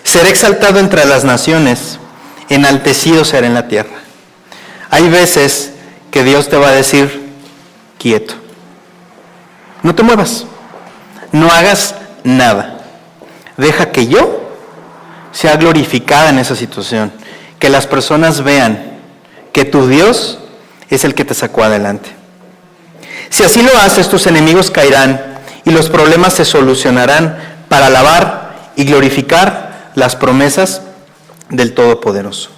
Seré exaltado entre las naciones, enaltecido seré en la tierra. Hay veces que Dios te va a decir, quieto. No te muevas, no hagas nada. Deja que yo sea glorificada en esa situación. Que las personas vean que tu Dios es el que te sacó adelante. Si así lo haces, tus enemigos caerán y los problemas se solucionarán para alabar y glorificar las promesas del Todopoderoso.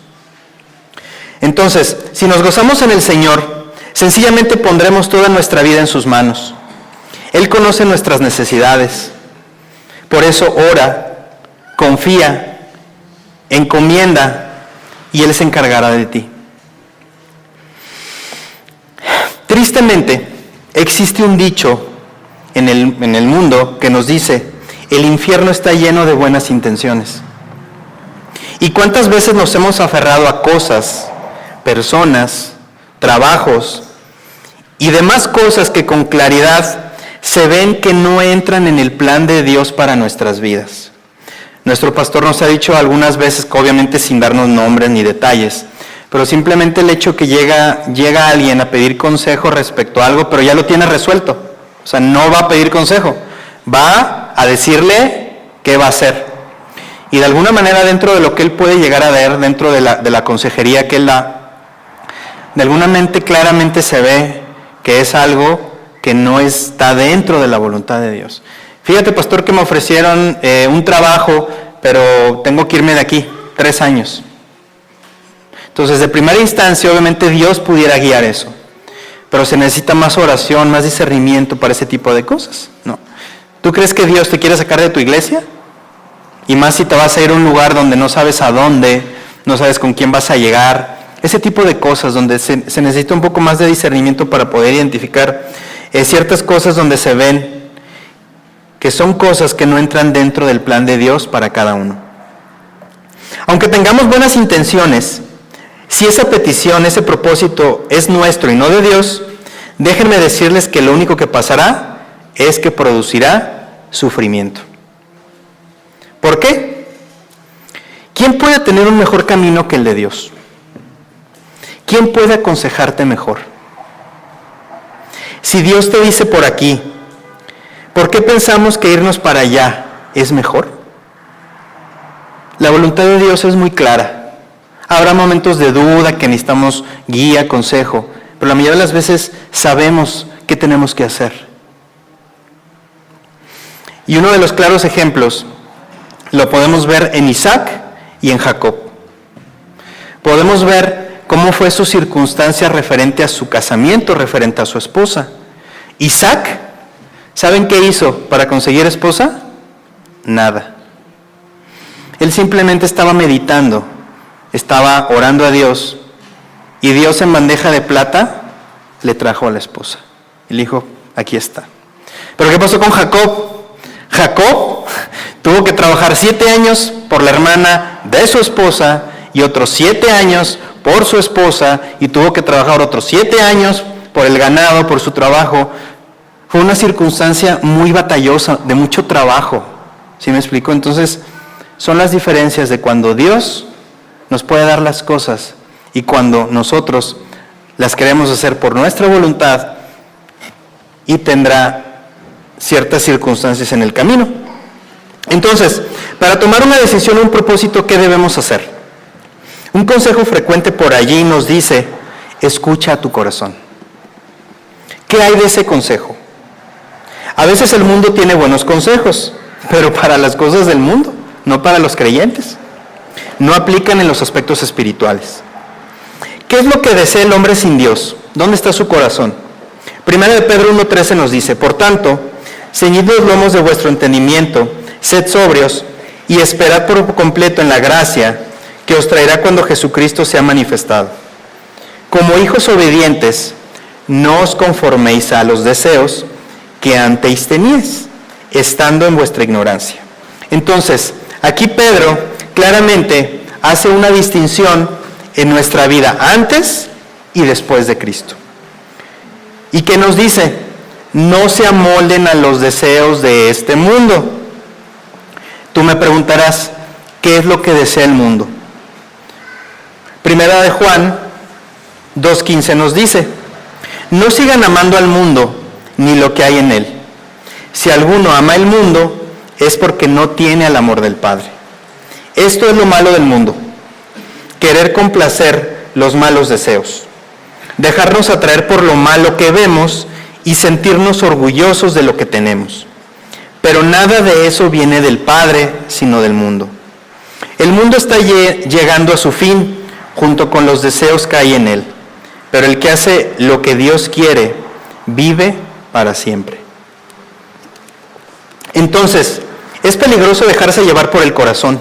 Entonces, si nos gozamos en el Señor, sencillamente pondremos toda nuestra vida en sus manos. Él conoce nuestras necesidades. Por eso ora, confía, encomienda y Él se encargará de ti. Tristemente, existe un dicho en el mundo que nos dice, el infierno está lleno de buenas intenciones. ¿Y cuántas veces nos hemos aferrado a cosas, personas, trabajos y demás cosas que con claridad se ven que no entran en el plan de Dios para nuestras vidas? Nuestro pastor nos ha dicho algunas veces, obviamente sin darnos nombres ni detalles, pero simplemente el hecho que llega alguien a pedir consejo respecto a algo, pero ya lo tiene resuelto. O sea, no va a pedir consejo, va a decirle qué va a hacer. Y de alguna manera dentro de lo que él puede llegar a ver, dentro de la consejería que él da, de alguna mente claramente se ve que es algo que no está dentro de la voluntad de Dios. Fíjate, pastor, que me ofrecieron un trabajo, pero tengo que irme de aquí, 3 años. Entonces, de primera instancia, obviamente Dios pudiera guiar eso, pero se necesita más oración, más discernimiento para ese tipo de cosas, ¿no? ¿Tú crees que Dios te quiere sacar de tu iglesia? Y más si te vas a ir a un lugar donde no sabes a dónde, no sabes con quién vas a llegar, ese tipo de cosas donde se necesita un poco más de discernimiento para poder identificar ciertas cosas donde se ven que son cosas que no entran dentro del plan de Dios para cada uno. Aunque tengamos buenas intenciones, si esa petición, ese propósito es nuestro y no de Dios, déjenme decirles que lo único que pasará es que producirá sufrimiento. ¿Por qué? ¿Quién puede tener un mejor camino que el de Dios? ¿Quién puede aconsejarte mejor? Si Dios te dice por aquí, ¿por qué pensamos que irnos para allá es mejor? La voluntad de Dios es muy clara. Habrá momentos de duda que necesitamos guía, consejo, pero la mayoría de las veces sabemos qué tenemos que hacer. Y uno de los claros ejemplos lo podemos ver en Isaac y en Jacob. Podemos ver cómo fue su circunstancia referente a su casamiento, referente a su esposa. Isaac, ¿saben qué hizo para conseguir esposa? Nada. Él simplemente estaba meditando, estaba orando a Dios, y Dios en bandeja de plata le trajo a la esposa. Y le dijo, aquí está. ¿Pero qué pasó con Jacob? Jacob tuvo que trabajar 7 años por la hermana de su esposa y otros 7 años por su esposa, y tuvo que trabajar otros 7 años por el ganado, por su trabajo. Fue una circunstancia muy batallosa, de mucho trabajo. ¿Sí me explico? Entonces, son las diferencias de cuando Dios nos puede dar las cosas y cuando nosotros las queremos hacer por nuestra voluntad, y tendrá ciertas circunstancias en el camino. Entonces, para tomar una decisión o un propósito, ¿qué debemos hacer? Un consejo frecuente por allí nos dice, escucha a tu corazón. ¿Qué hay de ese consejo? A veces el mundo tiene buenos consejos, pero para las cosas del mundo, no para los creyentes. No aplican en los aspectos espirituales. ¿Qué es lo que desea el hombre sin Dios? ¿Dónde está su corazón? Primera de Pedro 1:13 nos dice, por tanto, ceñid los lomos de vuestro entendimiento, sed sobrios y esperad por completo en la gracia que os traerá cuando Jesucristo sea manifestado. Como hijos obedientes, no os conforméis a los deseos que antes teníais, estando en vuestra ignorancia. Entonces, aquí Pedro claramente hace una distinción en nuestra vida antes y después de Cristo. ¿Y qué nos dice? no se amolden a los deseos de este mundo. Tú me preguntarás, ¿qué es lo que desea el mundo? Primera de Juan 2:15 nos dice, no sigan amando al mundo ni lo que hay en él. Si alguno ama el mundo, es porque no tiene el amor del Padre. Esto es lo malo del mundo, querer complacer los malos deseos, dejarnos atraer por lo malo que vemos y sentirnos orgullosos de lo que tenemos. Pero nada de eso viene del Padre, sino del mundo. El mundo está llegando a su fin, junto con los deseos que hay en él. Pero el que hace lo que Dios quiere, vive para siempre. Entonces, es peligroso dejarse llevar por el corazón.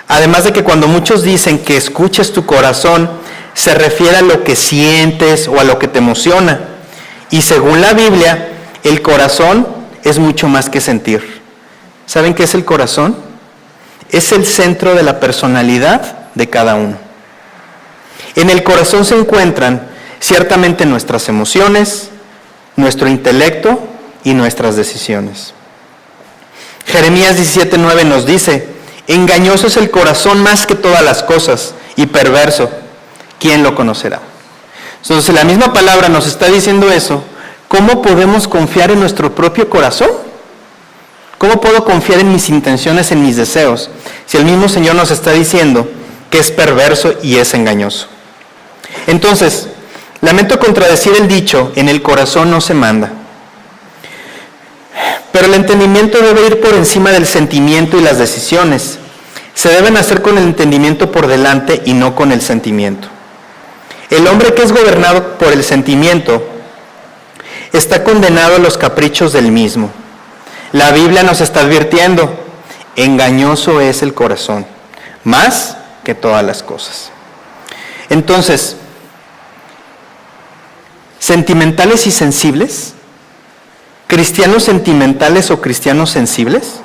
Además de que cuando muchos dicen que escuches tu corazón, se refiere a lo que sientes o a lo que te emociona. Y según la Biblia, el corazón es mucho más que sentir. ¿Saben qué es el corazón? Es el centro de la personalidad de cada uno. En el corazón se encuentran ciertamente nuestras emociones, nuestro intelecto y nuestras decisiones. Jeremías 17:9 nos dice, engañoso es el corazón más que todas las cosas y perverso, ¿quién lo conocerá? Entonces la misma palabra nos está diciendo eso. ¿Cómo podemos confiar en nuestro propio corazón? ¿Cómo puedo confiar en mis intenciones, en mis deseos? Si el mismo Señor nos está diciendo que es perverso y es engañoso. Entonces, lamento contradecir el dicho, en el corazón no se manda. Pero el entendimiento debe ir por encima del sentimiento y las decisiones. Se deben hacer con el entendimiento por delante y no con el sentimiento. El hombre que es gobernado por el sentimiento está condenado a los caprichos del mismo. La Biblia nos está advirtiendo, engañoso es el corazón, más que todas las cosas. Entonces, ¿sentimentales y sensibles? ¿Cristianos sentimentales o cristianos sensibles?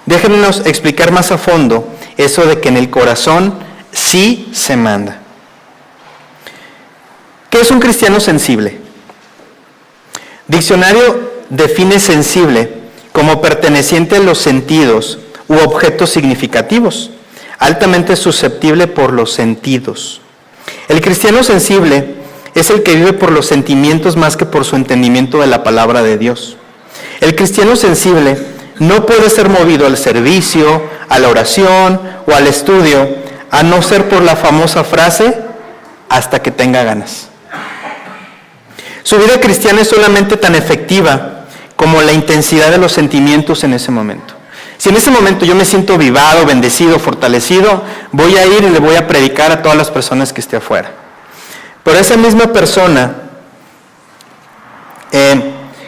Déjenos explicar más a fondo eso de que en el corazón sí se manda. ¿Qué es un cristiano sensible? Diccionario define sensible como perteneciente a los sentidos u objetos significativos, altamente susceptible por los sentidos. El cristiano sensible es el que vive por los sentimientos más que por su entendimiento de la palabra de Dios. El cristiano sensible no puede ser movido al servicio, a la oración o al estudio, a no ser por la famosa frase, hasta que tenga ganas. Su vida cristiana es solamente tan efectiva como la intensidad de los sentimientos en ese momento. Si en ese momento yo me siento avivado, bendecido, fortalecido, voy a ir y le voy a predicar a todas las personas que esté afuera. Pero esa misma persona,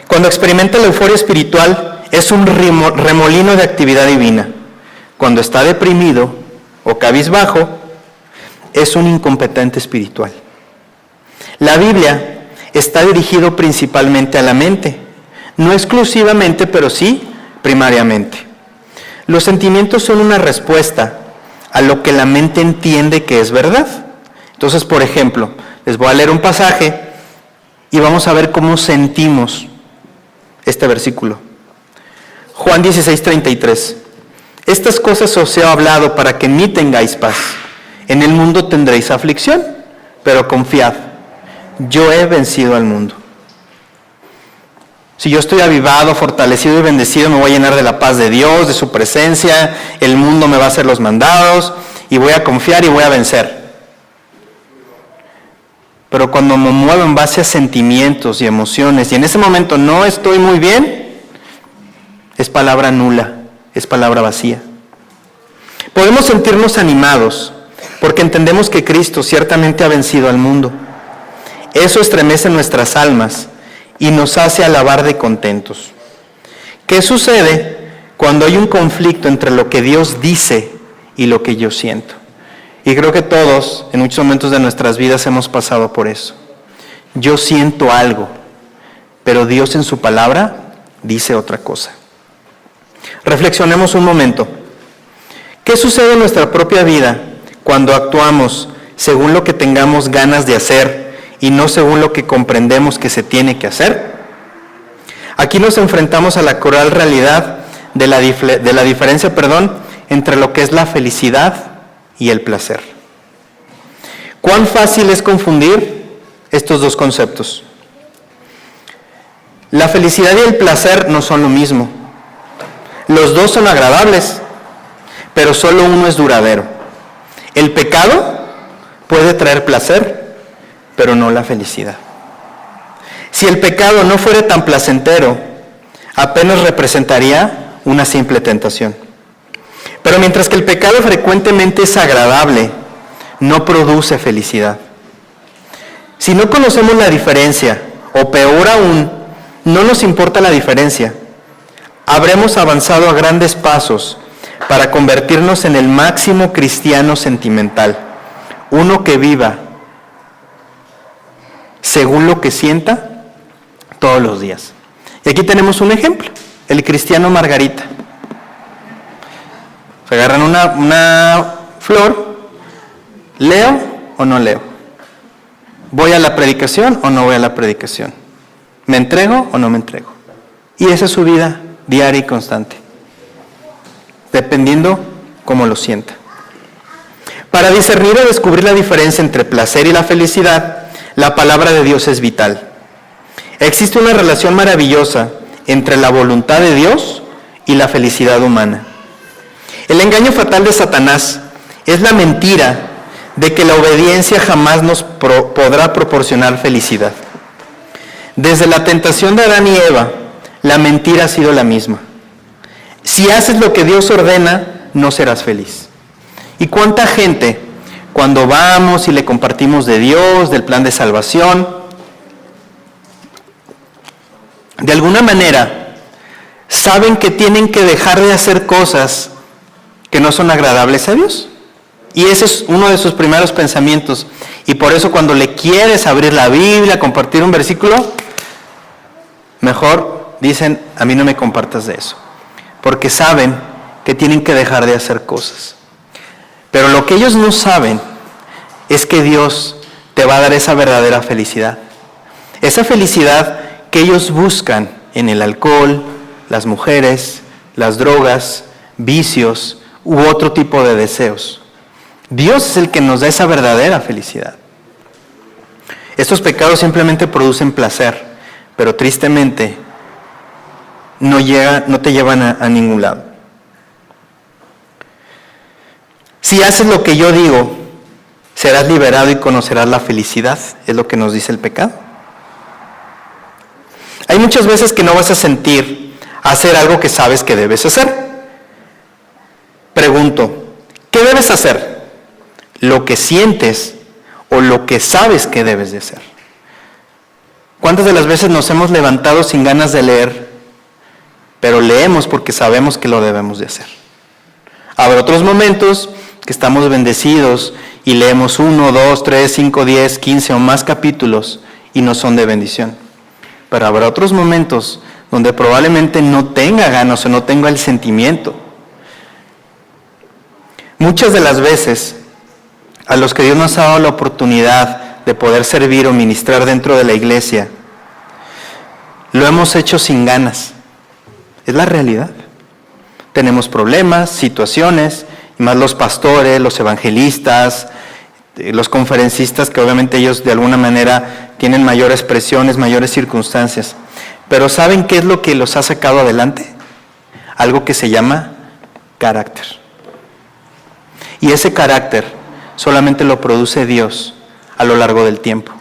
cuando experimenta la euforia espiritual, es un remolino de actividad divina. Cuando está deprimido o cabizbajo, es un incompetente espiritual. La Biblia está dirigido principalmente a la mente, no exclusivamente, pero sí primariamente. Los sentimientos son una respuesta a lo que la mente entiende que es verdad. Entonces, por ejemplo, les voy a leer un pasaje y vamos a ver cómo sentimos este versículo. Juan 16:33. Estas cosas os he hablado para que en mí tengáis paz. En el mundo tendréis aflicción, pero confiad, yo he vencido al mundo. Si yo estoy avivado, fortalecido y bendecido, me voy a llenar de la paz de Dios, de su presencia, el mundo me va a hacer los mandados y voy a confiar y voy a vencer. Pero cuando me muevo en base a sentimientos y emociones y en ese momento no estoy muy bien, es palabra nula, es palabra vacía. Podemos sentirnos animados porque entendemos que Cristo ciertamente ha vencido al mundo. Eso estremece nuestras almas y nos hace alabar de contentos. ¿Qué sucede cuando hay un conflicto entre lo que Dios dice y lo que yo siento? Y creo que todos, en muchos momentos de nuestras vidas, hemos pasado por eso. Yo siento algo, pero Dios en su palabra dice otra cosa. Reflexionemos un momento. ¿Qué sucede en nuestra propia vida cuando actuamos según lo que tengamos ganas de hacer y no según lo que comprendemos que se tiene que hacer? Aquí nos enfrentamos a la cruel realidad de la diferencia entre lo que es la felicidad y el placer. ¿Cuán fácil es confundir estos dos conceptos? La felicidad y el placer no son lo mismo. Los dos son agradables, pero solo uno es duradero. El pecado puede traer placer, pero no la felicidad. Si el pecado no fuera tan placentero, apenas representaría una simple tentación. Pero mientras que el pecado frecuentemente es agradable, no produce felicidad. Si no conocemos la diferencia, o peor aún, no nos importa la diferencia, habremos avanzado a grandes pasos para convertirnos en el máximo cristiano sentimental, uno que viva según lo que sienta todos los días. Y aquí tenemos un ejemplo, el cristiano Margarita. Se agarran una flor, ¿leo o no leo? ¿Voy a la predicación o no voy a la predicación? ¿Me entrego o no me entrego? Y esa es su vida diaria y constante, dependiendo cómo lo sienta. Para discernir o descubrir la diferencia entre placer y la felicidad, la palabra de Dios es vital. Existe una relación maravillosa entre la voluntad de Dios y la felicidad humana. El engaño fatal de Satanás es la mentira de que la obediencia jamás nos podrá proporcionar felicidad. Desde la tentación de Adán y Eva, la mentira ha sido la misma. Si haces lo que Dios ordena, no serás feliz. ¿Y cuánta gente, cuando vamos y le compartimos de Dios, del plan de salvación, de alguna manera saben que tienen que dejar de hacer cosas que no son agradables a Dios? Y ese es uno de sus primeros pensamientos. Y por eso cuando le quieres abrir la Biblia, compartir un versículo, mejor dicen, a mí no me compartas de eso. Porque saben que tienen que dejar de hacer cosas. Pero lo que ellos no saben es que Dios te va a dar esa verdadera felicidad. Esa felicidad que ellos buscan en el alcohol, las mujeres, las drogas, vicios u otro tipo de deseos. Dios es el que nos da esa verdadera felicidad. Estos pecados simplemente producen placer, pero tristemente no te llevan a ningún lado. Si haces lo que yo digo, serás liberado y conocerás la felicidad, es lo que nos dice el pecado. Hay muchas veces que no vas a sentir hacer algo que sabes que debes hacer. Pregunto, ¿qué debes hacer? ¿Lo que sientes o lo que sabes que debes de hacer? ¿Cuántas de las veces nos hemos levantado sin ganas de leer, pero leemos porque sabemos que lo debemos de hacer? Habrá otros momentos que estamos bendecidos y leemos 1, 2, 3, 5, 10, 15 o más capítulos y no son de bendición. Pero habrá otros momentos donde probablemente no tenga ganas o no tenga el sentimiento. Muchas de las veces, a los que Dios nos ha dado la oportunidad de poder servir o ministrar dentro de la iglesia, lo hemos hecho sin ganas. Es la realidad. Tenemos problemas, situaciones, y más los pastores, los evangelistas, los conferencistas, que obviamente ellos de alguna manera tienen mayores presiones, mayores circunstancias. Pero ¿saben qué es lo que los ha sacado adelante? Algo que se llama carácter. Y ese carácter solamente lo produce Dios a lo largo del tiempo.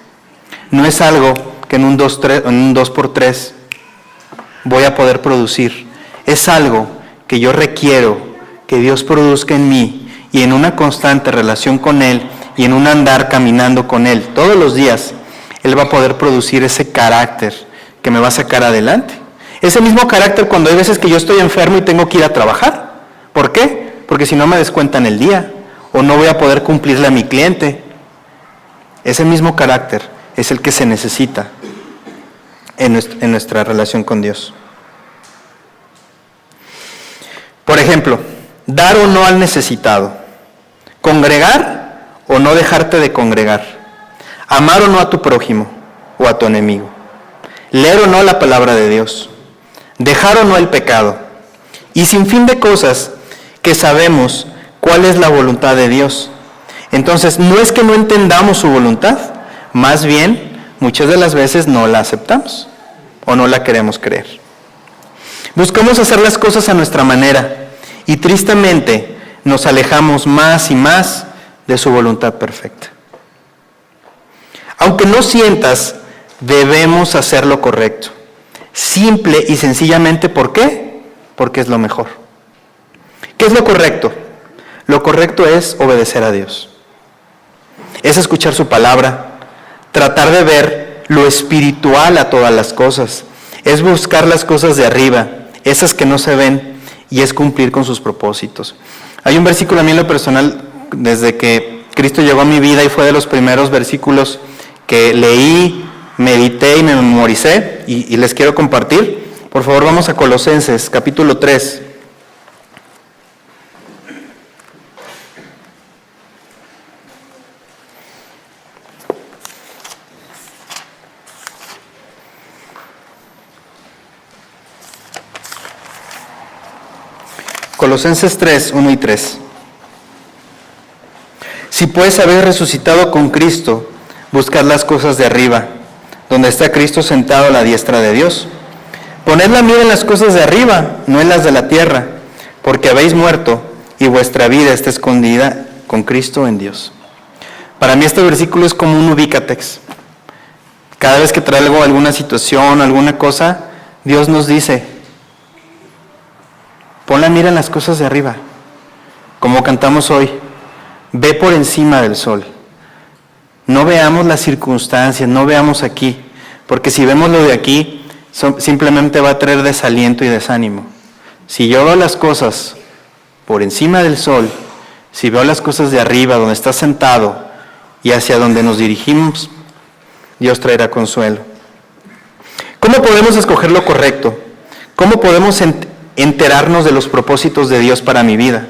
No es algo que en un 2x3 voy a poder producir. Es algo que yo requiero que Dios produzca en mí y en una constante relación con Él y en un andar caminando con Él todos los días. Él va a poder producir ese carácter que me va a sacar adelante. Ese mismo carácter cuando hay veces que yo estoy enfermo y tengo que ir a trabajar. ¿Por qué? Porque si no me descuentan el día o no voy a poder cumplirle a mi cliente. Ese mismo carácter es el que se necesita en nuestra relación con Dios. Por ejemplo, dar o no al necesitado, congregar o no dejarte de congregar, amar o no a tu prójimo o a tu enemigo, leer o no la palabra de Dios, dejar o no el pecado, y sin fin de cosas que sabemos cuál es la voluntad de Dios. Entonces, no es que no entendamos su voluntad, más bien, muchas de las veces no la aceptamos o no la queremos creer. Buscamos hacer las cosas a nuestra manera y tristemente nos alejamos más y más de su voluntad perfecta. Aunque no sientas, debemos hacer lo correcto. Simple y sencillamente, ¿por qué? Porque es lo mejor. ¿Qué es lo correcto? Lo correcto es obedecer a Dios. Es escuchar su palabra, tratar de ver lo espiritual a todas las cosas. Es buscar las cosas de arriba, esas que no se ven, y es cumplir con sus propósitos. Hay un versículo a mí en lo personal, desde que Cristo llegó a mi vida y fue de los primeros versículos que leí, medité y me memoricé, y les quiero compartir. Por favor, vamos a Colosenses, capítulo 3. Colosenses 3, 1 y 3. Si pues habéis resucitado con Cristo, buscad las cosas de arriba, donde está Cristo sentado a la diestra de Dios. Poned la mira en las cosas de arriba, no en las de la tierra, porque habéis muerto y vuestra vida está escondida con Cristo en Dios. Para mí este versículo es como un ubícatex. Cada vez que traigo alguna situación, alguna cosa, Dios nos dice, pon la mira en las cosas de arriba, como cantamos hoy, ve por encima del sol. No veamos las circunstancias, no veamos aquí, porque si vemos lo de aquí, simplemente va a traer desaliento y desánimo. Si yo veo las cosas por encima del sol, si veo las cosas de arriba, donde está sentado, y hacia donde nos dirigimos, Dios traerá consuelo. ¿Cómo podemos escoger lo correcto? ¿Cómo podemos enterarnos de los propósitos de Dios para mi vida?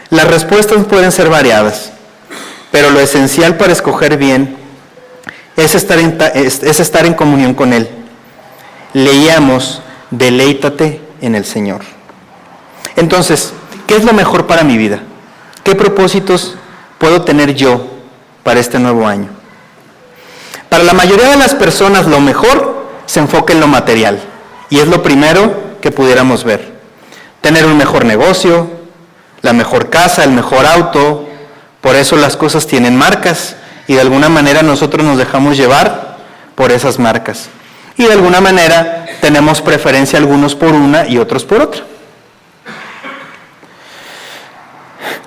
Las respuestas pueden ser variadas, pero lo esencial para escoger bien es estar en comunión con Él. Leíamos, deleítate en el Señor. Entonces, ¿qué es lo mejor para mi vida? ¿Qué propósitos puedo tener yo para este nuevo año? Para la mayoría de las personas lo mejor se enfoca en lo material, y es lo primero que pudiéramos ver. Tener un mejor negocio, la mejor casa, el mejor auto. Por eso las cosas tienen marcas y de alguna manera nosotros nos dejamos llevar por esas marcas. Y de alguna manera tenemos preferencia algunos por una y otros por otra.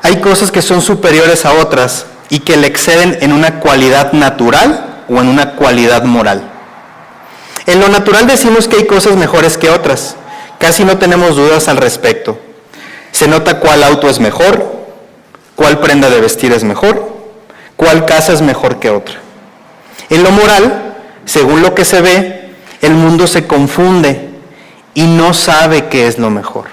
Hay cosas que son superiores a otras y que le exceden en una cualidad natural o en una cualidad moral. En lo natural decimos que hay cosas mejores que otras. Casi no tenemos dudas al respecto. Se nota cuál auto es mejor, cuál prenda de vestir es mejor, cuál casa es mejor que otra. En lo moral, según lo que se ve, el mundo se confunde y no sabe qué es lo mejor.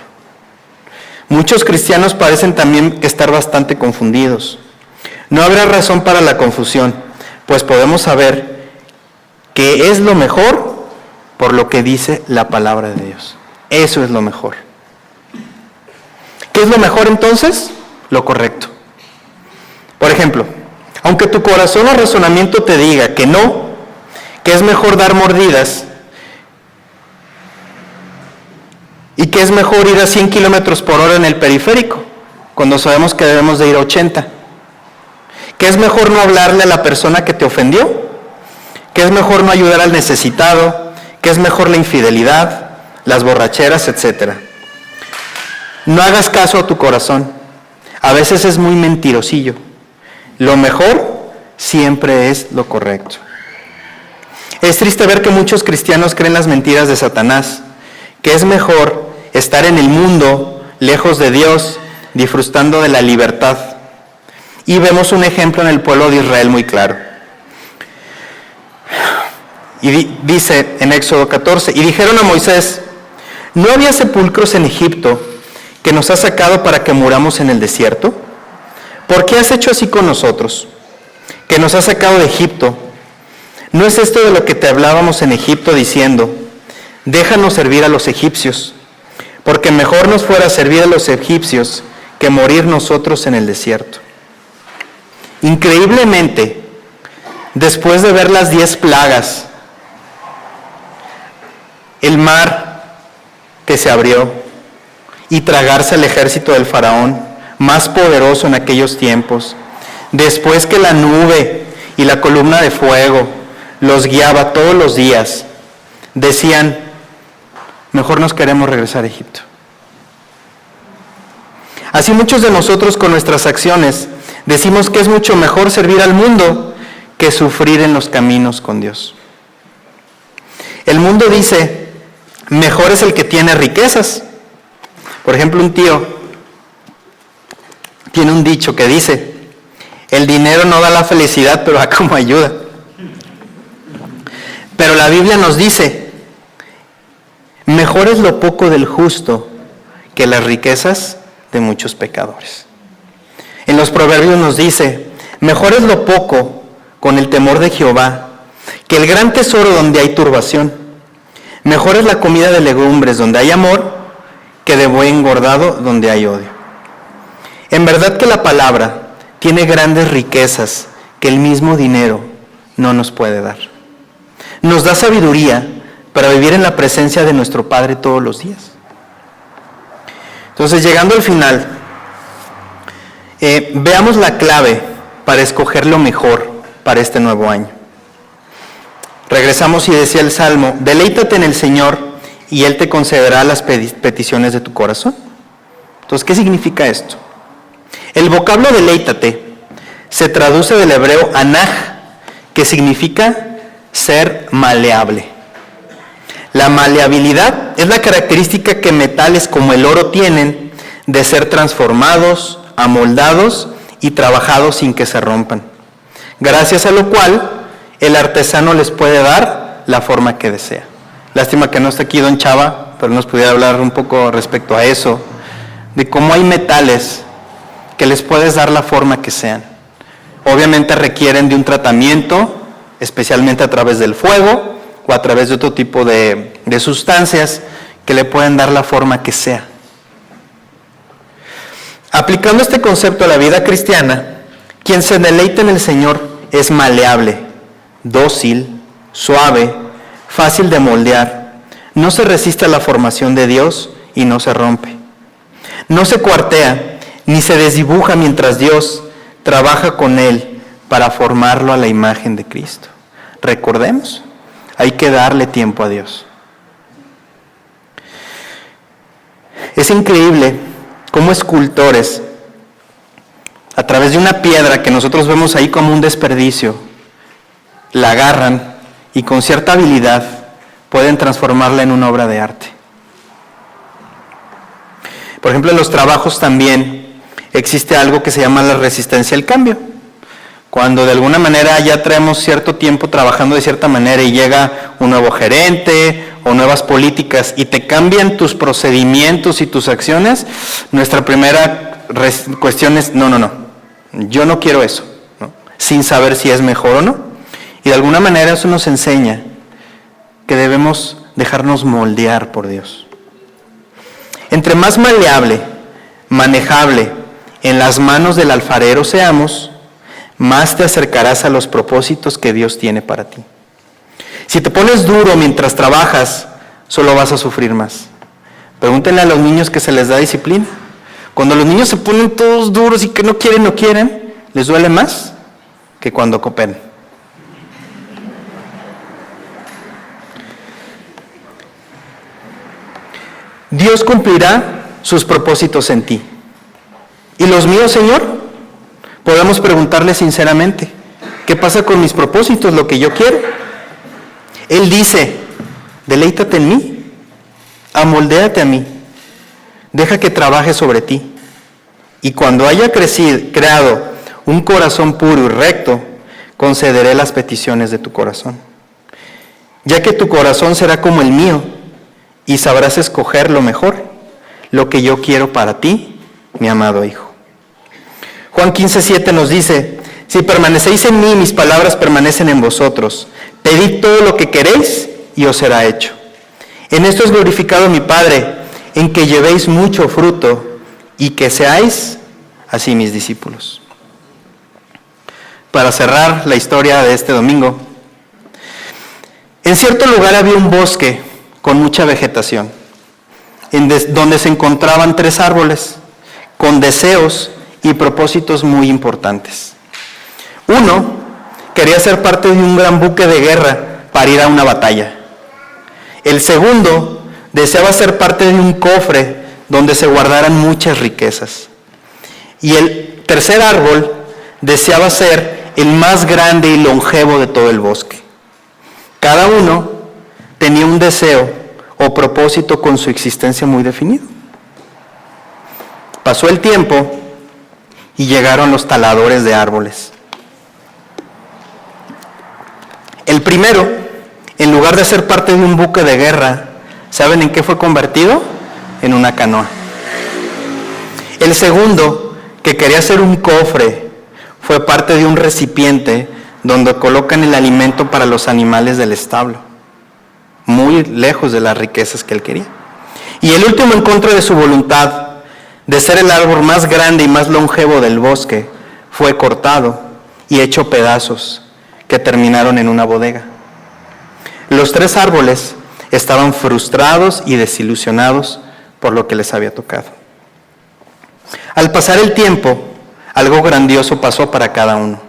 Muchos cristianos parecen también estar bastante confundidos. No habrá razón para la confusión, pues podemos saber qué es lo mejor por lo que dice la palabra de Dios. Eso es lo mejor. ¿Qué es lo mejor entonces? Lo correcto. Por ejemplo, aunque tu corazón o razonamiento te diga que no, que es mejor dar mordidas y que es mejor ir a 100 kilómetros por hora en el periférico, cuando sabemos que debemos de ir a 80. Que es mejor no hablarle a la persona que te ofendió, que es mejor no ayudar al necesitado, que es mejor la infidelidad, las borracheras, etc. No hagas caso a tu corazón. A veces es muy mentirosillo. Lo mejor siempre es lo correcto. Es triste ver que muchos cristianos creen las mentiras de Satanás, que es mejor estar en el mundo, lejos de Dios, disfrutando de la libertad. Y vemos un ejemplo en el pueblo de Israel muy claro. Y dice en Éxodo 14, y dijeron a Moisés, ¿no había sepulcros en Egipto que nos has sacado para que muramos en el desierto? ¿Por qué has hecho así con nosotros, que nos has sacado de Egipto? ¿No es esto de lo que te hablábamos en Egipto diciendo, déjanos servir a los egipcios, porque mejor nos fuera servir a los egipcios que morir nosotros en el desierto. Increíblemente, después de ver las 10 plagas, el mar que se abrió y tragarse al ejército del faraón, más poderoso en aquellos tiempos, después que la nube y la columna de fuego los guiaba todos los días, decían, mejor nos queremos regresar a Egipto. Así muchos de nosotros con nuestras acciones decimos que es mucho mejor servir al mundo que sufrir en los caminos con Dios. El mundo dice, mejor es el que tiene riquezas. Por ejemplo, un tío tiene un dicho que dice, el dinero no da la felicidad, pero da como ayuda. Pero la Biblia nos dice, mejor es lo poco del justo que las riquezas de muchos pecadores. En los Proverbios nos dice, mejor es lo poco con el temor de Jehová que el gran tesoro donde hay turbación. Mejor es la comida de legumbres donde hay amor que de buey engordado donde hay odio. En verdad que la palabra tiene grandes riquezas que el mismo dinero no nos puede dar. Nos da sabiduría para vivir en la presencia de nuestro Padre todos los días. Entonces, llegando al final, veamos la clave para escoger lo mejor para este nuevo año. Regresamos y decía el Salmo, deleítate en el Señor y Él te concederá las peticiones de tu corazón. Entonces, ¿qué significa esto? El vocablo deleítate se traduce del hebreo anaj, que significa ser maleable. La maleabilidad es la característica que metales como el oro tienen de ser transformados, amoldados y trabajados sin que se rompan, gracias a lo cual el artesano les puede dar la forma que desea. Lástima que no está aquí don Chava, pero nos pudiera hablar un poco respecto a eso, de cómo hay metales que les puedes dar la forma que sean. Obviamente requieren de un tratamiento, especialmente a través del fuego o a través de otro tipo de sustancias que le pueden dar la forma que sea. Aplicando este concepto a la vida cristiana, quien se deleita en el Señor es maleable, dócil, suave, fácil de moldear, no se resiste a la formación de Dios y no se rompe. No se cuartea ni se desdibuja mientras Dios trabaja con él para formarlo a la imagen de Cristo. Recordemos, hay que darle tiempo a Dios. Es increíble cómo escultores, a través de una piedra que nosotros vemos ahí como un desperdicio, la agarran y con cierta habilidad pueden transformarla en una obra de arte. Por ejemplo, en los trabajos también existe algo que se llama la resistencia al cambio. Cuando de alguna manera ya traemos cierto tiempo trabajando de cierta manera y llega un nuevo gerente o nuevas políticas y te cambian tus procedimientos y tus acciones, nuestra primera cuestión es, no, yo no quiero eso, ¿no? Sin saber si es mejor o no. Y de alguna manera eso nos enseña que debemos dejarnos moldear por Dios. Entre más maleable, manejable en las manos del alfarero seamos, más te acercarás a los propósitos que Dios tiene para ti. Si te pones duro mientras trabajas, solo vas a sufrir más. Pregúntenle a los niños que se les da disciplina. Cuando los niños se ponen todos duros y que no quieren, les duele más que cuando cooperan. Dios cumplirá sus propósitos en ti. ¿Y los míos, Señor? Podemos preguntarle sinceramente, ¿qué pasa con mis propósitos, lo que yo quiero? Él dice, deleítate en mí, amoldéate a mí, deja que trabaje sobre ti. Y cuando haya creado un corazón puro y recto, concederé las peticiones de tu corazón. Ya que tu corazón será como el mío, y sabrás escoger lo mejor, lo que yo quiero para ti, mi amado Hijo. Juan 15:7 nos dice, si permanecéis en mí, mis palabras permanecen en vosotros. Pedid todo lo que queréis y os será hecho. En esto es glorificado mi Padre, en que llevéis mucho fruto y que seáis así mis discípulos. Para cerrar la historia de este domingo, en cierto lugar había un bosque con mucha vegetación, donde se encontraban 3 árboles con deseos y propósitos muy importantes. Uno quería ser parte de un gran buque de guerra para ir a una batalla. El segundo deseaba ser parte de un cofre donde se guardaran muchas riquezas. Y el tercer árbol deseaba ser el más grande y longevo de todo el bosque. Cada uno tenía un deseo o propósito con su existencia muy definido. Pasó el tiempo y llegaron los taladores de árboles. El primero, en lugar de ser parte de un buque de guerra, ¿saben en qué fue convertido? En una canoa. El segundo, que quería ser un cofre, fue parte de un recipiente donde colocan el alimento para los animales del establo, muy lejos de las riquezas que él quería. Y el último, en contra de su voluntad, de ser el árbol más grande y más longevo del bosque, fue cortado y hecho pedazos que terminaron en una bodega. Los 3 árboles estaban frustrados y desilusionados por lo que les había tocado. Al pasar el tiempo, algo grandioso pasó para cada uno.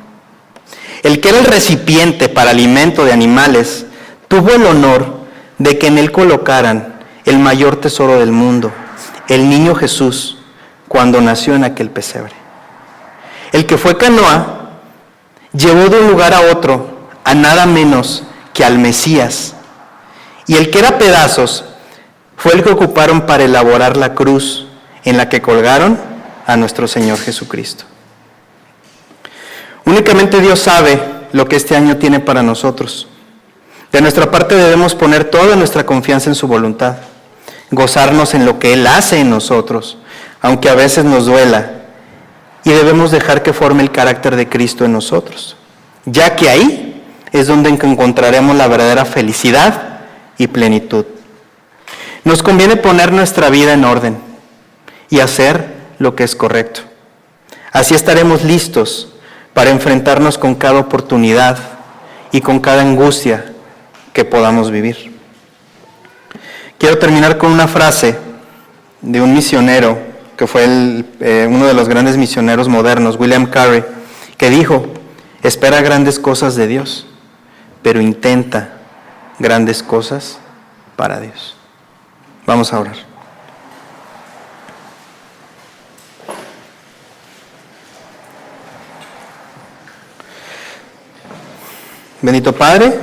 El que era el recipiente para alimento de animales tuvo el honor de que en él colocaran el mayor tesoro del mundo, el niño Jesús, cuando nació en aquel pesebre. El que fue canoa llevó de un lugar a otro a nada menos que al Mesías. Y el que era pedazos fue el que ocuparon para elaborar la cruz en la que colgaron a nuestro Señor Jesucristo. Únicamente Dios sabe lo que este año tiene para nosotros. De nuestra parte debemos poner toda nuestra confianza en su voluntad, gozarnos en lo que Él hace en nosotros, aunque a veces nos duela, y debemos dejar que forme el carácter de Cristo en nosotros, ya que ahí es donde encontraremos la verdadera felicidad y plenitud. Nos conviene poner nuestra vida en orden y hacer lo que es correcto. Así estaremos listos para enfrentarnos con cada oportunidad y con cada angustia que podamos vivir. Quiero terminar con una frase de un misionero que fue uno de los grandes misioneros modernos, William Carey, que dijo: espera grandes cosas de Dios, pero intenta grandes cosas para Dios. Vamos a orar. Bendito Padre,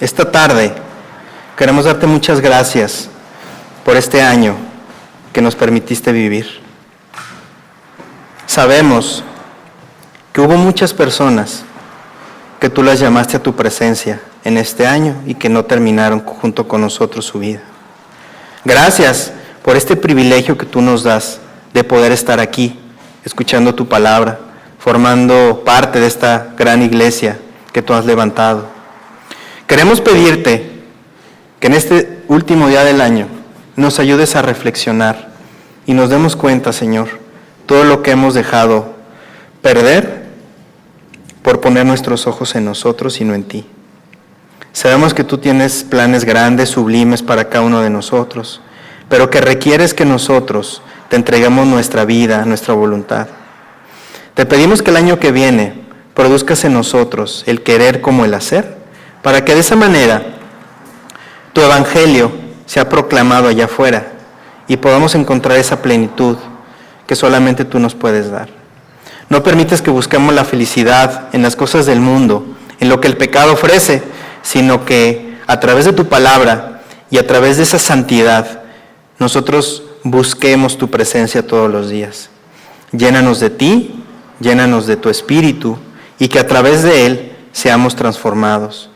esta tarde queremos darte muchas gracias por este año que nos permitiste vivir. Sabemos que hubo muchas personas que tú las llamaste a tu presencia en este año y que no terminaron junto con nosotros su vida. Gracias por este privilegio que tú nos das de poder estar aquí, escuchando tu palabra, formando parte de esta gran iglesia que tú has levantado. Queremos pedirte que en este último día del año nos ayudes a reflexionar y nos demos cuenta, Señor, todo lo que hemos dejado perder por poner nuestros ojos en nosotros y no en ti. Sabemos que tú tienes planes grandes, sublimes para cada uno de nosotros, pero que requieres que nosotros te entreguemos nuestra vida, nuestra voluntad. Te pedimos que el año que viene produzcas en nosotros el querer como el hacer, para que de esa manera tu evangelio sea proclamado allá afuera y podamos encontrar esa plenitud que solamente tú nos puedes dar. No permites que busquemos la felicidad en las cosas del mundo, en lo que el pecado ofrece, sino que a través de tu palabra y a través de esa santidad nosotros busquemos tu presencia todos los días. Llénanos de ti, llénanos de tu espíritu, y que a través de él seamos transformados.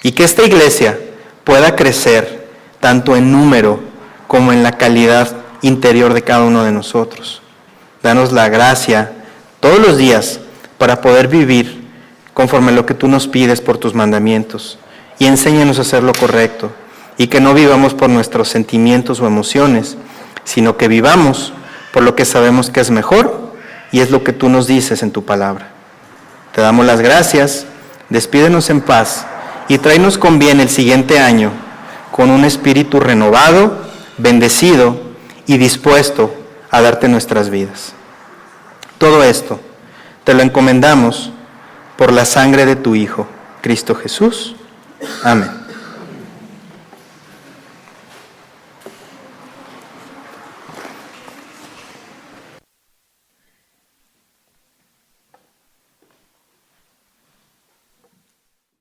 Y que esta iglesia pueda crecer tanto en número como en la calidad interior de cada uno de nosotros. Danos la gracia todos los días para poder vivir conforme a lo que tú nos pides por tus mandamientos. Y enséñanos a hacer lo correcto. y que no vivamos por nuestros sentimientos o emociones, sino que vivamos por lo que sabemos que es mejor y es lo que tú nos dices en tu palabra. Te damos las gracias, despídenos en paz y tráenos con bien el siguiente año con un espíritu renovado, bendecido y dispuesto a darte nuestras vidas. Todo esto te lo encomendamos por la sangre de tu Hijo, Cristo Jesús. Amén.